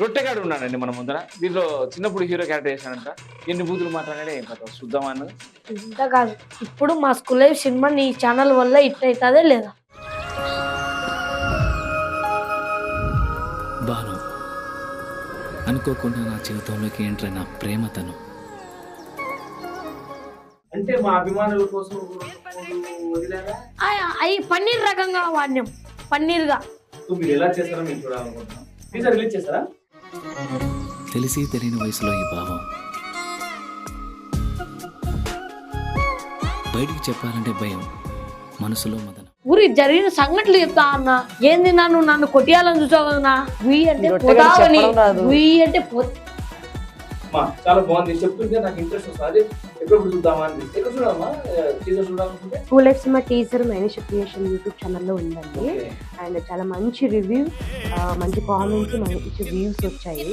రొట్టెగాడు ఉన్నాడండి మన ముందర. దీంట్లో చిన్నప్పుడు హీరో క్యారెక్టర్ చేశాడంట. ఎన్ని బూతులు మాట్లాడాడే ఏం కథ చూద్దామని. ఇంత కాదు, ఇప్పుడు మా స్కూల్ లైఫ్ సినిమా నీ ఛానల్ వల్ల హిట్ అవుతుందే లేదా? బాను అనుకోకుండా నా జీవితంలోకి ఎంటర్ నా ప్రేమ తను. అంటే మా అభిమానుల కోసం వదిలేరా? అవి పన్నీర్ రకంగా వాడినాం, పన్నీర్గా. మీరు ఎలా చేస్తారో మీరు చూడాలనుకుంటున్నాం. టీజర్ రిలీజ్ చేస్తారా? తెలిసి తెలియని వయసులో ఈ భావం బయటికి చెప్పాలంటే భయం, మనసులో మదన. ఊరి జరిగిన సంఘటనలు చెప్తా అన్న. ఏంది నన్ను కొట్టియాలని చూసావు కదన్నా. గుయ్యి అంటే పోతావని, గుయ్యి అంటే చాలా బాగుంది చెప్తుంటే నాకు ఇంట్రెస్ట్ వస్తుంది. ఎప్పుడు చూద్దామా అని ఎక్కడ చూడమ్మా టీజర్ చూడాలనుకుంటే school life cinema teaser minus creation YouTube ఛానల్లో ఉందండి. అండ్ చాలా మంచి రివ్యూ, మంచి కామెంట్స్, మంచి వ్యూస్ వచ్చాయి.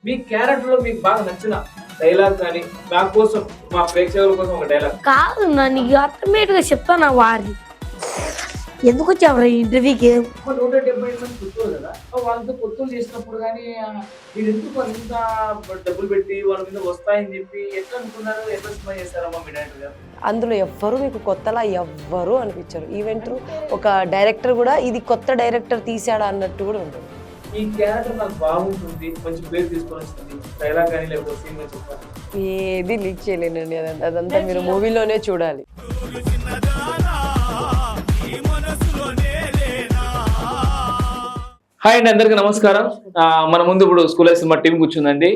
మీ క్యారెక్టర్ లో మీకు బాగా నచ్చిన డైలాగ్ కానీ నా కోసం మా ప్రేక్షకుల కోసం ఒక డైలాగ్ కాదు నా, నీకు ఆటోమేటిక్ గా చెప్తాను వారి ఎందుకు వచ్చావు ఇంటర్వ్యూకి. 170 మంది పుత్తూరు కదా, వాళ్ళతో పొత్తులు చేసినప్పుడు కానీ మీరు ఎందుకు అంత డబ్బులు పెట్టి వాళ్ళ మీద వస్తాయని చెప్పి ఎట్లా అనుకున్నారు? ఎట్లా సినిమా చేస్తారమ్మా మీ డైరెక్టర్ గారు? అందులో ఎవ్వరు మీకు కొత్తలా ఎవ్వరు అనిపించారు. ఈవెంట్ ఒక డైరెక్టర్ కూడా ఇది కొత్త డైరెక్టర్ తీసాడా అన్నట్టు కూడా ఉంటుంది. ఈ క్యారెక్టర్ నాకు బాగుంటుంది, మంచి పేరు తీసుకొని వస్తుంది. డైలాగ్ కానీ లేకపోతే సీన్ కానీ చెప్పాలి. ఏది లీక్ చేయలేనండి, అదంతా మీరు మూవీలోనే చూడాలి. హాయ్ అండి, అందరికీ నమస్కారం. మన ముందు ఇప్పుడు స్కూల్ లైఫ్ సినిమా టీం కూర్చుందండి.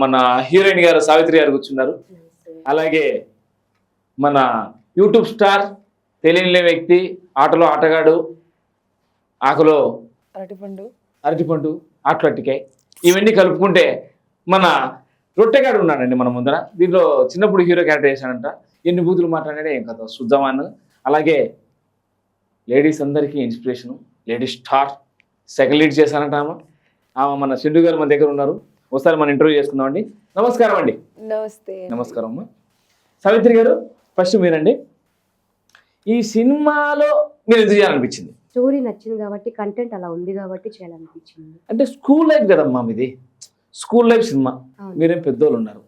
మన హీరోయిన్ గారు సావిత్రి గారు కూర్చున్నారు. అలాగే మన యూట్యూబ్ స్టార్, తెలియని వ్యక్తి, ఆటలో ఆటగాడు, ఆకులో అరటిపండు, ఆటలో అట్టికాయ, ఇవన్నీ కలుపుకుంటే మన రొట్టెగాడు ఉన్నాడండి మన ముందర. దీంట్లో చిన్నప్పుడు హీరో క్యారెక్టర్ చేశాడంట. ఎన్ని బూతులు మాట్లాడాడే ఏం కథ చూద్దామని. అలాగే లేడీస్ అందరికీ inspiration, lady star, second lead చేశానంట ఆమె మన సింధు గారు మన దగ్గర ఉన్నారు. ఒకసారి మనం ఇంటర్వ్యూ చేసుకుందాం అండి. నమస్కారం అండి. నమస్కారం అమ్మా. సావిత్రి గారు, ఫస్ట్ మీరండి. ఈ సినిమాలో మీరు ఎందుకు చేయాలనిపించింది? స్టోరీ నచ్చింది కాబట్టి, కంటెంట్ అలా ఉంది కాబట్టి చేయాలనిపించింది. అంటే స్కూల్ లైఫ్ కదమ్మా మీది, స్కూల్ లైఫ్ సినిమా. మీరేం పెద్దోళ్ళు ఉన్నారు.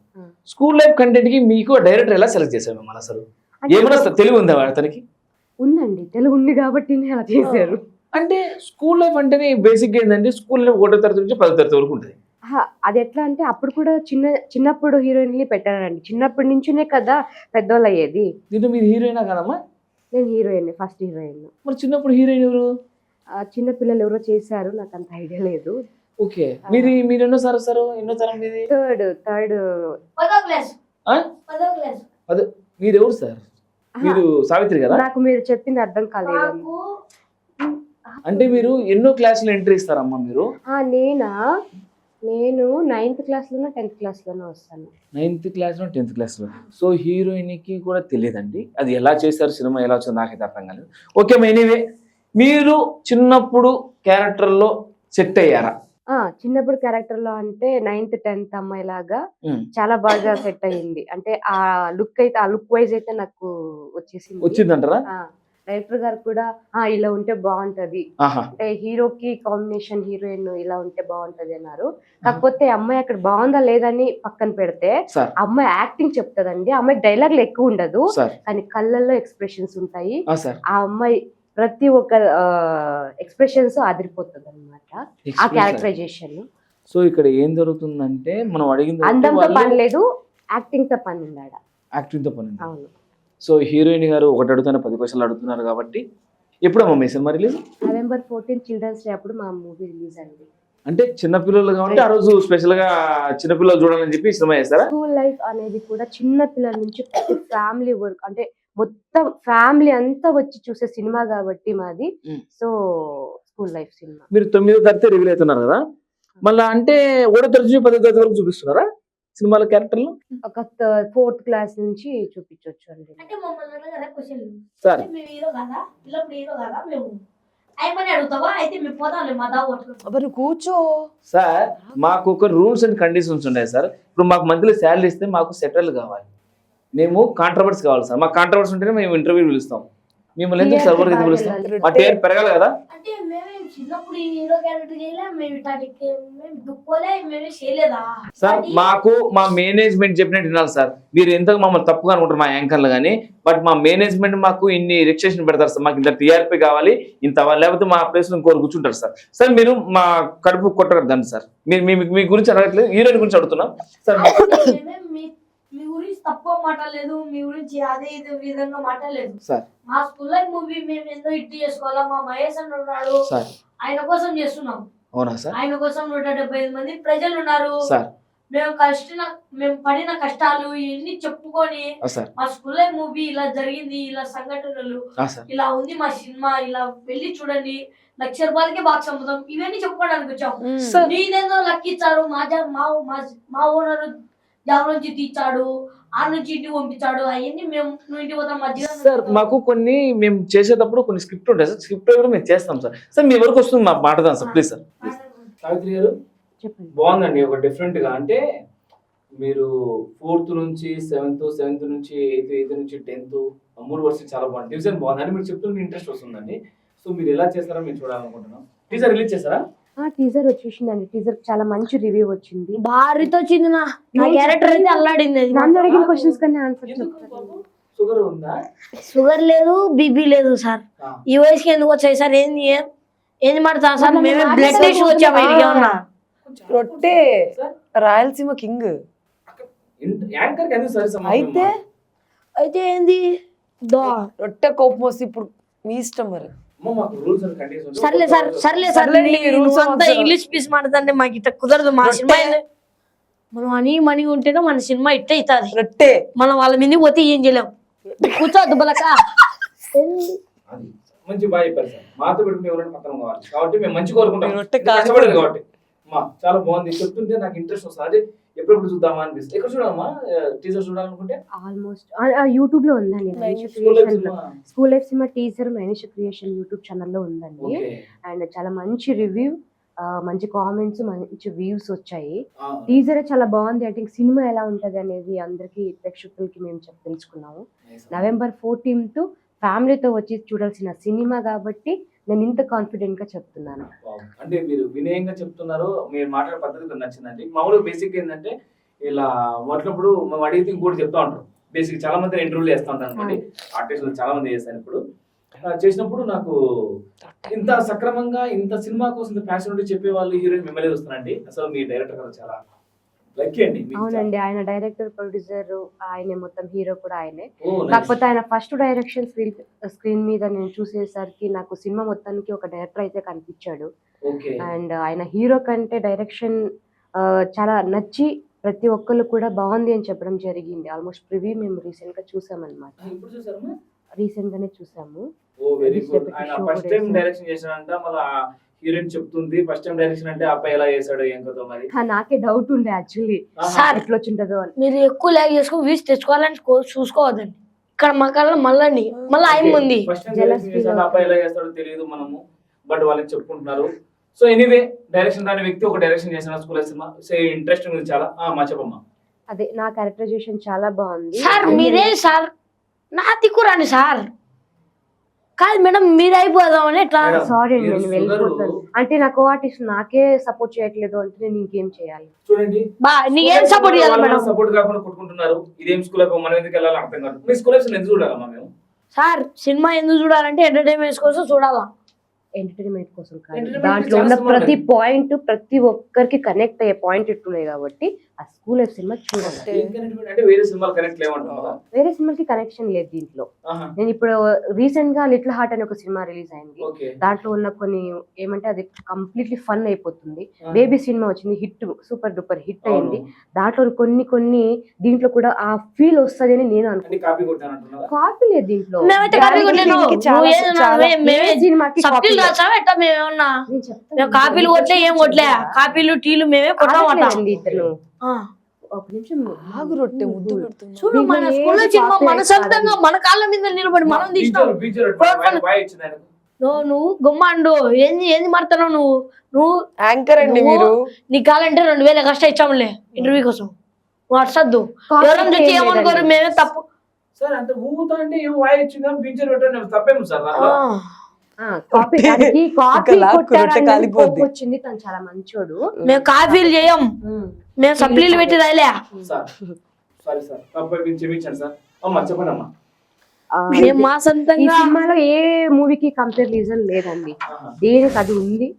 స్కూల్ లైఫ్ కంటెంట్ కి మీకు డైరెక్టర్ ఎలా సెలెక్ట్ చేశారు? మన అసలు ఏమైనా తెలివి ఉందా అతనికి? ఉందండి, తెలుగు ఉంది కాబట్టి అలా చేశారు. అంటే స్కూల్ లైఫ్ అంటేనే బేసిక్ ఏంటంటే స్కూల్ లైఫ్ 1వ తరగతి నుంచి 10వ తరగతి వరకు ఉంటుంది. అది ఎట్లా అంటే అప్పుడు కూడా చిన్నప్పుడు హీరోయిన్ని పెట్టారండి. చిన్నప్పటి నుంచినే కదా పెద్దోళ్ళు అయ్యేది. దీంట్లో మీరు హీరోయినా కదమ్మా? నేను హీరోయిన్, ఫస్ట్ హీరోయిన్. మరి చిన్నప్పుడు హీరోయిన్ ఎవరు? చిన్న పిల్లలు ఎవరో చేశారు, నాకు అంత ఐడియా లేదు. ఓకే, మీరు ఎన్నో సార్ వస్తారు? ఎన్నో తరం మీది? థర్డ్. మీరు ఎవరు సార్? మీరు సావిత్రి కదా? నాకు మీరు చెప్పింది అర్థం కాలేదు. అంటే మీరు ఎన్నో క్లాసులు ఎంట్రీ ఇస్తారమ్మా మీరు? నేను 9th క్లాస్లోనో 10th క్లాస్లోనో వస్తాను. 9th క్లాస్లో 10th క్లాస్లో. సో హీరోయిన్ కి కూడా తెలియదండి అది ఎలా చేశారు, సినిమా ఎలా వచ్చింది నాకైతే అర్థం కాలేదు. ఓకే, ఎనీవే మీరు చిన్నప్పుడు క్యారెక్టర్లో సెట్ అయ్యారా? చిన్నప్పుడు క్యారెక్టర్ లో అంటే 9th 10th అమ్మాయి లాగా చాలా బాగా సెట్ అయ్యింది. అంటే ఆ లుక్ వైజ్ అయితే నాకు వచ్చిందంటారా? డైరెక్టర్ గారు కూడా ఇలా ఉంటే బాగుంటది, అంటే హీరోకి కాంబినేషన్ హీరోయిన్ ఇలా ఉంటే బాగుంటది అన్నారు. కాకపోతే అమ్మాయి అక్కడ బాగుందా లేదని పక్కన పెడితే అమ్మాయి యాక్టింగ్ చెప్తదండి. అమ్మాయి డైలాగ్లు ఎక్కువ ఉండదు కానీ కళ్ళల్లో ఎక్స్ప్రెషన్స్ ఉంటాయి. ఆ అమ్మాయి ప్రతి ఒక్క ఎక్స్ప్రెషన్స్ అదిరిపోతుంది అనమాట ఆ క్యారెక్టరైజేషన్. సో ఇక్కడ ఏం జరుగుతుందంటే మనం అడిగింది అందంతో పని లేదు, యాక్టింగ్ తో పని ఉండాడ. యాక్టింగ్ తో పని. అవును. సో హీరోయిన్ గారు ఒకటి అడుగుతున్న 10 క్వశ్చన్లు అడుగుతున్నారు కాబట్టి ఎప్పుడమ్మా మీ cinema release? November 14 children's day అప్పుడు మా మూవీ రిలీజ్ అండి. అంటే చిన్నపిల్లలు కాబట్టి ఆ రోజు స్పెషల్ గా చిన్నపిల్లలు చూడాలని చెప్పి సినిమా చేస్తారా? స్కూల్ లైఫ్ అనేది కూడా చిన్న పిల్లల నుంచి ప్రతి ఫ్యామిలీ వర్క్, అంటే మొత్తం ఫ్యామిలీ అంతా వచ్చి చూసే సినిమా కాబట్టి మాది. So school life cinema. మీరు 9వ తరగతి రివీల్ అవుతున్నారు కదా, మళ్ళీ అంటే 1వ తరగతి నుంచి 10వ తరగతి వరకు చూపిస్తున్నారా సినిమాల క్యారెక్టర్లు? ఒక 4th క్లాస్ నుంచి చూపించవచ్చు అండి. అంటే మమ్మల్ని క్వశ్చన్ సార్ మేము హీరో కదా, పిల్లప్పుడు హీరో కదా, మేము అయిపోయి అడుగుతావా? అయితే మేము పోదాం మా దావ కూర్చో సార్. మాకు ఒక రూల్స్ అండ్ కండిషన్స్ ఉన్నాయి సార్. ఇప్పుడు మాకు మంత్లీ శాలరీ ఇస్తే మాకు సెటిల్ కావాలి, మేము కాంట్రవర్సీ కావాలి సార్. మాకు కాంట్రవర్సీ ఉంటేనే మేము ఇంటర్వ్యూ పిలుస్తాం. మిమ్మల్ని ఎందుకు సార్ ఊరికి ఎందుకు పిలుస్తాం? మా టీఆర్ పెరగాలి కదా. అంటే మేము చిన్నప్పుడు ఈ హీరో క్యారెక్టర్ చేయలే, మేము ఇటానికి మేము దుక్కోలే, మేము చేయలేదా సార్ మాకు మా మేనేజ్మెంట్ చెప్పినట్టు వినాలి సార్. మీరు ఎంతగా మమ్మల్ని తప్పుగా అనుకుంటారు మా యాంకర్లు కానీ, బట్ మా మేనేజ్మెంట్ మాకు ఇన్ని రిజిస్ట్రేషన్ పెడతారు సార్. మాకు ఇంత టీఆర్పీ కావాలి ఇంత, లేకపోతే మా ప్లేస్ లో ఇంకోరు కూర్చుంటారు సార్. సార్ మీరు మా కడుపు కొట్టగలదండి సార్. మీరు మీ గురించి అడగట్లేదు, హీరోయిన్ గురించి అడుగుతున్నాం సార్. మేమేం మీ గురించి తక్కువ మాట్లాడలేదు, మీ గురించి అదే ఇదే విధంగా మాట్లాడలేదు సార్. మా స్కూల్ లైఫ్ మూవీ మేము ఎంతో హిట్ చేసుకోవాలా, మా మహేష్ అన్న ఉన్నాడు, సార్ ఆయన కోసం చేస్తున్నాం. అవునా సార్? ఆయన కోసం 175 మంది ప్రజలు ఉన్నారు సార్. మేము పడిన కష్టాలు ఇవన్నీ చెప్పుకొని సార్ మా స్కూల్ లైఫ్ మూవీ ఇలా జరిగింది, ఇలా సంఘటనలు ఇలా ఉంది, మా సినిమా ఇలా వెళ్ళి చూడండి, ₹1,00,000 బాక్స్ అమ్ముతాం, ఇవన్నీ చెప్పుకోవడానికి వచ్చాం. నీదేందో లక్కిచ్చారు, మా ఓనర్ జాబ్ నుంచి తీర్చాడు, ఆ నుంచి ఇంటికి పంపించాడు, అవన్నీ మేము ఇంటికి పోతాం మధ్య. సార్ మాకు కొన్ని మేము చేసేటప్పుడు కొన్ని స్క్రిప్ట్ ఉంటాయి సార్, స్క్రిప్ట్ కూడా మేము చేస్తాం సార్. సార్ మీ వరకు వస్తుంది మా మాట్లాడదాం సార్ ప్లీజ్ సార్. సావిత్రి గారు బాగుందండి, ఒక డిఫరెంట్ గా. అంటే మీరు 4th నుంచి 7th నుంచి 8th నుంచి 10th 3 వర్షాలు చాలా బాగుంది, డివిజన్ బాగుంది అని మీరు చెప్తుంటే ఇంట్రెస్ట్ వస్తుందండి. సో మీరు ఎలా చేస్తారో మేము చూడాలనుకుంటున్నాం. టీజర్ రిలీజ్ చేస్తారా? టీజర్ వచ్చేసిందండి. టీజర్ చాలా మంచి రివ్యూ వచ్చింది. భారీతో వచ్చింది నా క్యారెక్టర్ అయితే అల్లాడింది. నన్ను అడిగిన క్వశ్చన్స్ కన్నా ఆన్సర్ చెప్తాను. షుగర్ ఉందా? షుగర్ లేదు, బీపీ లేదు సార్. ఈ వయసుకి ఎందుకు వచ్చాయి సార్? ఏంది మాడతా సార్? మేమే బ్లడ్ టెస్ట్ వచ్చాము. ఇది ఏమన్నా రొట్టె రాయలసీమ కింగ్ అయితే అయితే ఏంది రొట్టె కోపం వస్తే ఇప్పుడు మీ ఇష్టం మరి. సర్లే సార్ ఇంగ్లీష్ పీస్ మాట్లాడండి, మాకు ఇట్లా కుదరదు. మా సినిమా మనం అని మనీ ఉంటేనే మన సినిమా ఇట్ట అవుతుంది. రొట్టె మనం వాళ్ళ మీద పోతే ఏం చేయలేం. కూర్చోద్దు బలక. మంచి బాగా చెప్పారు సార్. మాతో పెట్టుకుని ఎవరైనా పక్కన కావాలి కాబట్టి మేము మంచి కోరుకుంటాం. కాబట్టి చాలా బాగుంది చెప్తుంటే నాకు ఇంట్రెస్ట్ వస్తుంది. అదే ఎప్పుడెప్పుడు చూద్దామా అనిపిస్తుంది. ఎక్కడ చూడాలమ్మా టీజర్ చూడాలనుకుంటే? ఆల్మోస్ట్ యూట్యూబ్ లో ఉందండి. School life cinema teaser Manish creation YouTube ఛానల్లో ఉందండి. అండ్ చాలా మంచి రివ్యూ, మంచి కామెంట్స్, మంచి వ్యూస్ వచ్చాయి. టీజర్ చాలా బాగుంది. ఐ థింక్ సినిమా ఎలా ఉంటది అనేది అందరికి ప్రేక్షకులకి మేము తెలుసుకున్నాము. November 14th ఫ్యామిలీతో వచ్చి చూడాల్సిన సినిమా కాబట్టి నేను ఇంత కాన్ఫిడెంట్ గా చెప్తున్నాను. అంటే మీరు వినయంగా చెప్తున్నారు, మీరు మాట్లాడే పద్ధతి నచ్చిందండి. మామూలుగా బేసిక్ ఏంటంటే ఇలా మాట్లాడినప్పుడు మేము అడిగితే ఇంకోటి చెప్తా ఉంటారు. బేసిక్ చాలా మంది ఇంటర్వ్యూలు చేస్తూ ఉంటారు అనుకోండి, ఆర్టిస్టులు చాలా మంది చేస్తాను. ఇప్పుడు చేసినప్పుడు నాకు ఇంత సక్రమంగా ఇంత సినిమా కోసం ఇంత ప్యాషన్ ఉండి చెప్పే వాళ్ళు హీరోయిన్ మిమ్మల్ని వస్తున్నారండి. అసలు మీ డైరెక్టర్ గారు చాలా లక్కీ అండి. అవునండి, ఆయన డైరెక్టర్, ప్రొడ్యూసర్ ఆయనే, మొత్తం హీరో కూడా ఆయనే. కాకపోతే ఆయన ఫస్ట్ డైరెక్షన్ స్క్రీన్ మీద నేను చూసేసరికి నాకు సినిమా మొత్తానికి ఒక డైరెక్టర్ అయితే కనిపించాడు. అండ్ ఆయన హీరో కంటే డైరెక్షన్ చాలా నచ్చి ప్రతి ఒక్కళ్ళు కూడా బాగుంది అని చెప్పడం జరిగింది. ఆల్మోస్ట్ ప్రివ్యూ మేము రీసెంట్ గా చూసామన్నమాట. రీసెంట్ గానే చూసాము. ఫస్ట్ టైం డైరెక్షన్ చేశాడంట, మళ్ళీ హీరోయిన్ చెప్తుంది ఫస్ట్ టైం డైరెక్షన్ అంటే అబ్బాయి ఎలా చేశాడు ఏం కదా మరి. నాకే డౌట్ ఉండే యాక్చువల్లీ సార్ ఎట్లా వచ్చింటదో అని. మీరు ఎక్కువ ల్యాగ్ చేసుకుని వీస్ తెచ్చుకోవాలని చూసుకోవద్దండి. ఇక్కడ మా కళ్ళ మళ్ళీ ఆయన ఉంది. ఫస్ట్ టైం డైరెక్షన్ చేశాడు, అబ్బాయి ఎలా చేస్తాడో తెలియదు మనము, బట్ వాళ్ళకి చెప్పుకుంటున్నారు. సో ఎనీవే డైరెక్షన్ రాని వ్యక్తి ఒక డైరెక్షన్ చేసిన స్కూల్ సినిమా ఇంట్రెస్టింగ్ ఉంది చాలా. మా చెప్పమ్మా. అదే నా క్యారెక్టరైజేషన్ చాలా బాగుంది సార్. మీరే సార్ నా తిక్కురాని సార్ కాదు మేడం, మీరు అయిపోదామని ఎట్లా? సారీ అండి, నేను వెళ్ళిపోతాను. అంటే నా కో ఆర్టిస్ట్ నాకే సపోర్ట్ చేయట్లేదు అంటే నేను ఇంకేం చేయాలి? చూడండి నీకేం సపోర్ట్ చేయాలి మేడం? సపోర్ట్ కాకుండా కొట్టుకుంటున్నారు. ఇదేం స్కూల్ మనం ఎందుకు వెళ్ళాలి అర్థం కాదు. మీ స్కూల్ ఎందుకు చూడాలమ్మా మేము? సార్ సినిమా ఎందుకు చూడాలంటే ఎంటర్టైన్మెంట్ కోసం చూడాలా. ఎంటర్టైన్మెంట్ కోసం కాదు, దాంట్లో ఉన్న ప్రతి పాయింట్ ప్రతి ఒక్కరికి కనెక్ట్ అయ్యే పాయింట్ ఇట్టున్నాయి కాబట్టి ఆ స్కూల్ లైఫ్ సినిమా చూడాలి. అంటే వేరే సినిమాలు కనెక్ట్ లేవంటున్నావా? వేరే సినిమాకి కనెక్షన్ లేదు దీంట్లో. నేను ఇప్పుడు రీసెంట్ గా లిటిల్ హార్ట్ అనే ఒక సినిమా రిలీజ్ అయింది. దాంట్లో ఉన్న కొన్ని ఏమంటే అది కంప్లీట్లీ ఫన్ అయిపోతుంది. బేబీ సినిమా వచ్చింది, హిట్, సూపర్ డూపర్ హిట్ అయింది. దాంట్లో కొన్ని దీంట్లో కూడా ఆ ఫీల్ వస్తుంది అని నేను అనుకుంటున్నాను. కాపీ లేదు దీంట్లో. కాపీలు కొట్లే, ఏం కొట్లే, కాపీలు టీలు మేమే కొట్టామంటాం. ఒక నిమిషం ఆగు రొట్టె ముద్దు చూడు, మన స్కూల్లో సినిమా మన సొంతంగా మన కాళ్ళ మీద నిలబడి మనం తీసినాం. నువ్వు గుమ్మాండు ఏంది మారుతున్నావు నువ్వు యాంకర్ అండి మీరు. నీ కాలంటే 2000 కష్టం ఇచ్చాములే ఇంటర్వ్యూ కోసం. నువ్వు అర్సద్దు, ఎవరైనా తెచ్చి ఏమనుకోరు, మేమే తప్పు. సార్ అంటే ఊగుతా అంటే ఏం వాయి వచ్చిందా పింఛన్ పెట్టండి తప్పేము సార్ దాంట్లో? కాపీ దానికి కాపీ ఇంకా లాక్కు కొట్టారని రొట్టె కాలిపోద్ది. కోపం వచ్చింది. తను చాలా మంచోడు. మేము కాఫీలు చేయం, మేము సప్లీలు పెట్టి రాయలే. సార్ సారీ సార్ తప్పై క్షమించండి సార్. అమ్మా చెప్పండి అమ్మా. మేము మా ఈ సొంతంగా సినిమాలో ఏ మూవీకి కంపేర్ రీజన్ లేదండి. దేనికి అది ఉంది.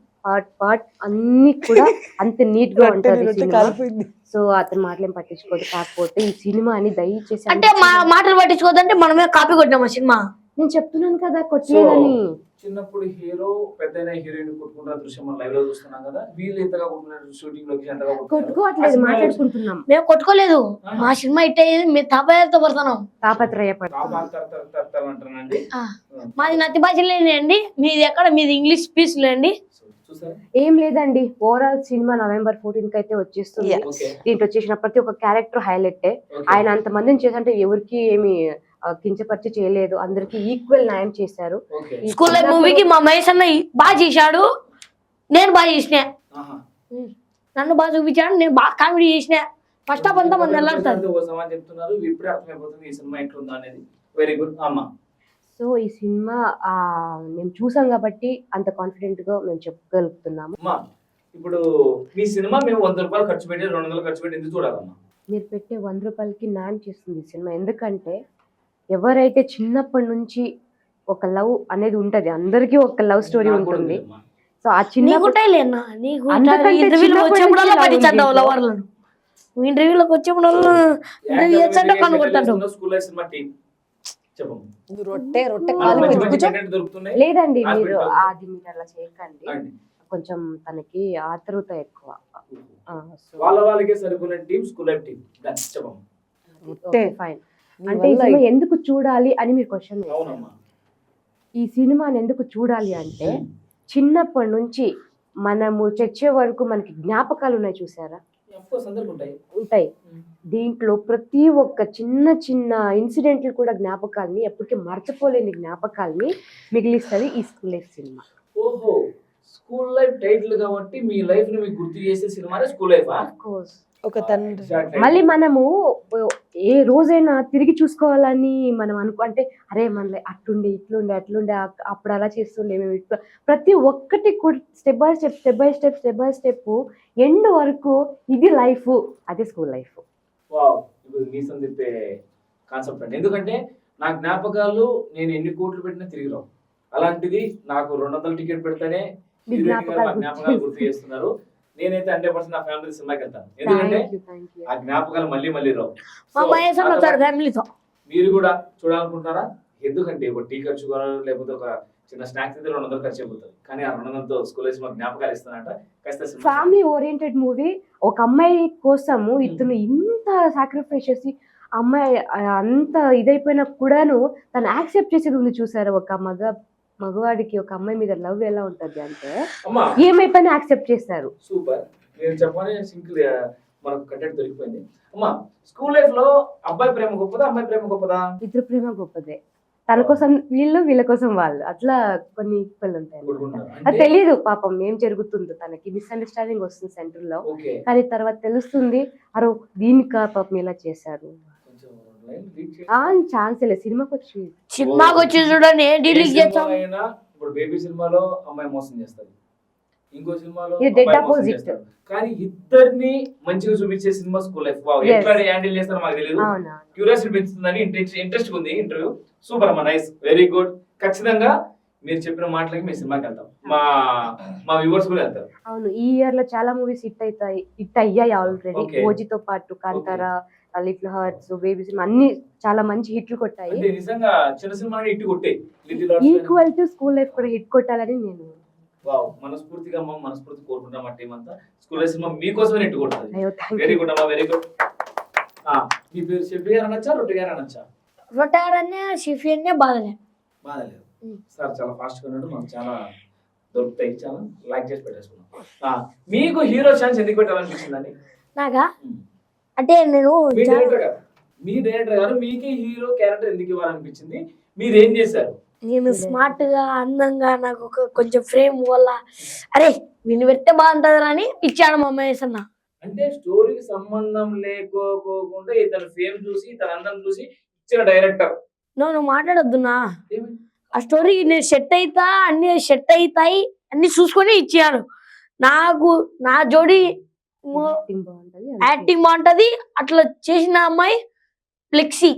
పార్ట్ అన్ని కూడా అంత నీట్ గా ఉంటది రొట్టె సినిమా. కాలిపోయింది. సో అతను మాటలేం పట్టించుకోదు. కాకపోతే ఈ సినిమాని దయచేసి అంటే మా మాటలు పట్టించుకోదంటే మనమే కాపీ కొట్టినాం ఆ సినిమా. నేను చెప్తున్నాను కదా కొట్టలేదని. చిన్నప్పుడు హీరో పెద్ద హీరోయిన్ కొట్టుకుంటున్న దృశ్యం మనం లైవ్ లో చూస్తున్నాం కదా. వీళ్ళు ఎంతగా కొట్టుకున్నారు, షూటింగ్ లొకేషన్ ఎంతగా కొట్టుకోవట్లేదు, మాట్లాడుకుంటున్నాం. మేము కొట్టుకోలేదు, మా సినిమా ఇట్ట అయ్యేది మేము తాపత్రయతో పడుతున్నాం. తాపత్రయపడుతున్నాం అంటారండి. మాది నత్తి భాషలేండి అండి, మీది ఎక్కడ, మీది ఇంగ్లీష్ పీస్ లేండి. ఏం లేదండి. ఓవరాల్ సినిమా November 14th అయితే వచ్చేస్తుంది. దీంట్లో వచ్చేసిన ప్రతి ఒక్క క్యారెక్టర్ హైలైట్. ఆయన అంత మందిని చేసంటే ఎవరికి ఏమి కించపరిచి చేయలేదు, అందరికి ఈక్వల్ న్యాయం చేశారు. స్కూల్ లైఫ్ మూవీకి మా మహేష్ అన్న బాగా చేశాడు, నేను బాగా చేసిన. నన్ను బాగా చూపించాడు, నేను బాగా కామెడీ చేసిన. ఫస్ట్ హాఫ్ అంతా మన వెళ్ళాడుతారు. చెప్తున్నారు ఇప్పుడే అర్థమైపోతుంది ఈ సినిమా ఎట్లుందా అనేది. వెరీ గుడ్ అమ్మా. సో ఈ సినిమా మేము చూసాం కాబట్టి అంత కాన్ఫిడెంట్ గా మేము చెప్పగలుగుతున్నాము. ఇప్పుడు మీ సినిమా మేము 100 రూపాయలు ఖర్చు పెట్టి 200 ఖర్చు పెట్టి ఎందుకు చూడాలమ్మా? మీరు పెట్టే 100 రూపాయలకి న్యాయం చేస్తుంది ఈ సినిమా. ఎందుకంటే ఎవరైతే చిన్నప్పటి నుంచి ఒక లవ్ అనేది ఉంటది, అందరికీ ఒక లవ్ స్టోరీ ఉంటుంది. సో ఆ చిన్న ఇంటర్వ్యూలోకి వచ్చేప్పుడు రొట్టె రొట్టె కాలిపోయింది. లేదండి, మీరు అది మీరు అలా చేయకండి. కొంచెం తనకి ఆతృత ఎక్కువ. వాళ్ళకే సరిపోయిన team school life team fine. అంటే ఈ సినిమా ఎందుకు చూడాలి అని మీరు క్వశ్చన్ వేశారు. ఈ సినిమాని ఎందుకు చూడాలి అంటే చిన్నప్పటి నుంచి మనము చచ్చే వరకు మనకి జ్ఞాపకాలు ఉన్నాయి, చూసారా? ఉంటాయి. దీంట్లో ప్రతి ఒక్క చిన్న చిన్న ఇన్సిడెంట్లు కూడా జ్ఞాపకాలని, ఎప్పటికీ మర్చిపోలేని జ్ఞాపకాలని మిగిలిస్తుంది ఈ స్కూల్ లైఫ్ సినిమా. ఓహో, స్కూల్ లైఫ్ టైటిల్ కాబట్టి మీ లైఫ్ ని మీకు గుర్తు చేసే సినిమానే స్కూల్ లైఫ్. Of course. ఒక తండ్రి మళ్ళీ మనము ఏ రోజైనా తిరిగి చూసుకోవాలని మనం అంటే అరే మన అట్లుండే ఇట్లుండే అట్లుండే అప్పుడు అలా చేస్తుండే మేము ఇట్లా ప్రతి ఒక్కటి కూడా స్టెప్ బై స్టెప్ ఎండ్ వరకు ఇది లైఫ్, అదే స్కూల్ లైఫ్. చెప్పే కాన్సెప్ట్ అండి. ఎందుకంటే నా జ్ఞాపకాలు నేను ఎన్ని కోట్లు పెట్టినా తిరిగి రావు. అలాంటిది నాకు 200 టికెట్ పెడితేనే జ్ఞాపకాలు గుర్తు చేస్తున్నారు. నేనైతే 100% నా ఫ్యామిలీ సినిమాకి వెళ్తాను. ఎందుకంటే ఆ జ్ఞాపకాలు మళ్ళీ రావు. మీరు కూడా చూడాలనుకుంటున్నారా? ఎందుకంటే ఒక టీ ఖర్చు లేకపోతే ఒక చిన్న స్నాక్స్ అయితే 200 ఖర్చు అయిపోతుంది. కానీ ఆ 200తో స్కూల్ లైఫ్ మాకు జ్ఞాపకాలు ఇస్తానంట. Family oriented movie. ఒక అమ్మాయి కోసము ఇతను ఇంత సాక్రిఫైస్ చేసి అమ్మాయి అంత ఇదైపోయినా కూడాను తను యాక్సెప్ట్ చేసేది ఉంది, చూసారు? ఒక మగవాడికి ఒక అమ్మాయి మీద లవ్ ఎలా ఉంటది అంటే ఏమైపోయినా యాక్సెప్ట్ చేస్తారు. సూపర్. నేను చెప్పాలి సింపుల్ మనకు కంటెంట్ దొరికిపోయింది. అమ్మా, స్కూల్ లైఫ్ లో అబ్బాయి ప్రేమ గొప్పదా అమ్మాయి ప్రేమ గొప్పదా? ఇద్దరు ప్రేమ గొప్పదే. తన కోసం వీళ్ళు, వీళ్ళ కోసం వాళ్ళు, అట్లా కొన్ని ఈక్వల్ ఉంటాయి. అది తెలియదు పాపం ఏం జరుగుతుందో, తనకి మిస్అండర్స్టాండింగ్ వస్తుంది సెంటర్ లో. కానీ తర్వాత తెలుస్తుంది అరే దీనికా పాపం ఇలా చేశారు. ఛాన్స్ లేదు. సినిమాకి వచ్చి చూడండి ఇప్పుడు బేబీ సినిమాలో అమ్మాయి మోసం చేస్తారు, ఇంకో సినిమాలో కానీ ఇద్దరిని మంచిగా చూపించే సినిమా స్కూల్ లైఫ్. ఎట్లా హ్యాండిల్ చేస్తారో మాకు తెలియదు. క్యూరియాసిటీ పెంచుతుందని ఇంట్రెస్ట్ ఉంది ఇంటర్వ్యూ. సూపర్ అమ్మా, నైస్, వెరీ గుడ్. ఖచ్చితంగా మీరు చెప్పిన మాటలకి మీ సినిమాకి వెళ్తాం, మా వ్యూవర్స్ కూడా వెళ్తారు. అవును, ఈ ఇయర్ లో చాలా మూవీస్ హిట్ అయ్యాయి ఆల్రెడీ. ఓజీతో పాటు Kantara, little hearts, baby cinema అన్ని చాలా మంచి హిట్లు కొట్టాయి. నిజంగా చిన్న సినిమా హిట్ కొట్టాయి. ఈక్వల్ టు స్కూల్ లైఫ్ కూడా హిట్ కొట్టాలని నేను మనస్ఫూర్తిగా కోరుకుంటాం. మా టీం అంతా స్కూల్ లైఫ్ సినిమా మీకోసమే హిట్ కొడుతుంది. వెరీ గుడ్ అమ్మా, వెరీ గుడ్. మీ పేరు షెఫీ గారు అనొచ్చా, రొట్టె గారు అనొచ్చా? రొట్టె గారనే, షెఫీ అనే. బాధలేదు. సార్ చాలా ఫాస్ట్ గా ఉన్నాడు, మాకు చాలా దొరుకుతాయి, చాలా లైక్ చేసి పెట్టేసుకున్నాం. మీకు హీరో ఛాన్స్ ఎందుకు పెట్టాలనిపించిందండి? నాగా అంటే నేను మీ డైరెక్టర్ గారు మీకే హీరో క్యారెక్టర్ ఎందుకు ఇవ్వాలనిపించింది? మీరేం చేశారు? నేను స్మార్ట్ గా, అందంగా, నాకు కొంచెం ఫ్రేమ్ వల్ల అరే వీళ్ళు పెడితే బాగుంటది అని ఇచ్చాడు మా మహేష్ అన్న. అంటే స్టోరీకి సంబంధం లేకోకుండా ఇతను ఫేమ్ చూసి, ఇతను అందం చూసి ఇచ్చిన డైరెక్టర్. నువ్వు మాట్లాడొద్దునా, ఆ స్టోరీ నేను సెట్ అవుతా, అన్ని సెట్ అవుతాయి అన్ని చూసుకొని ఇచ్చాను. నాకు నా జోడి యాక్టింగ్ బాగుంటది, యాక్టింగ్ బాగుంటది. అట్లా చేసిన అమ్మాయి ఫ్లెక్సీ,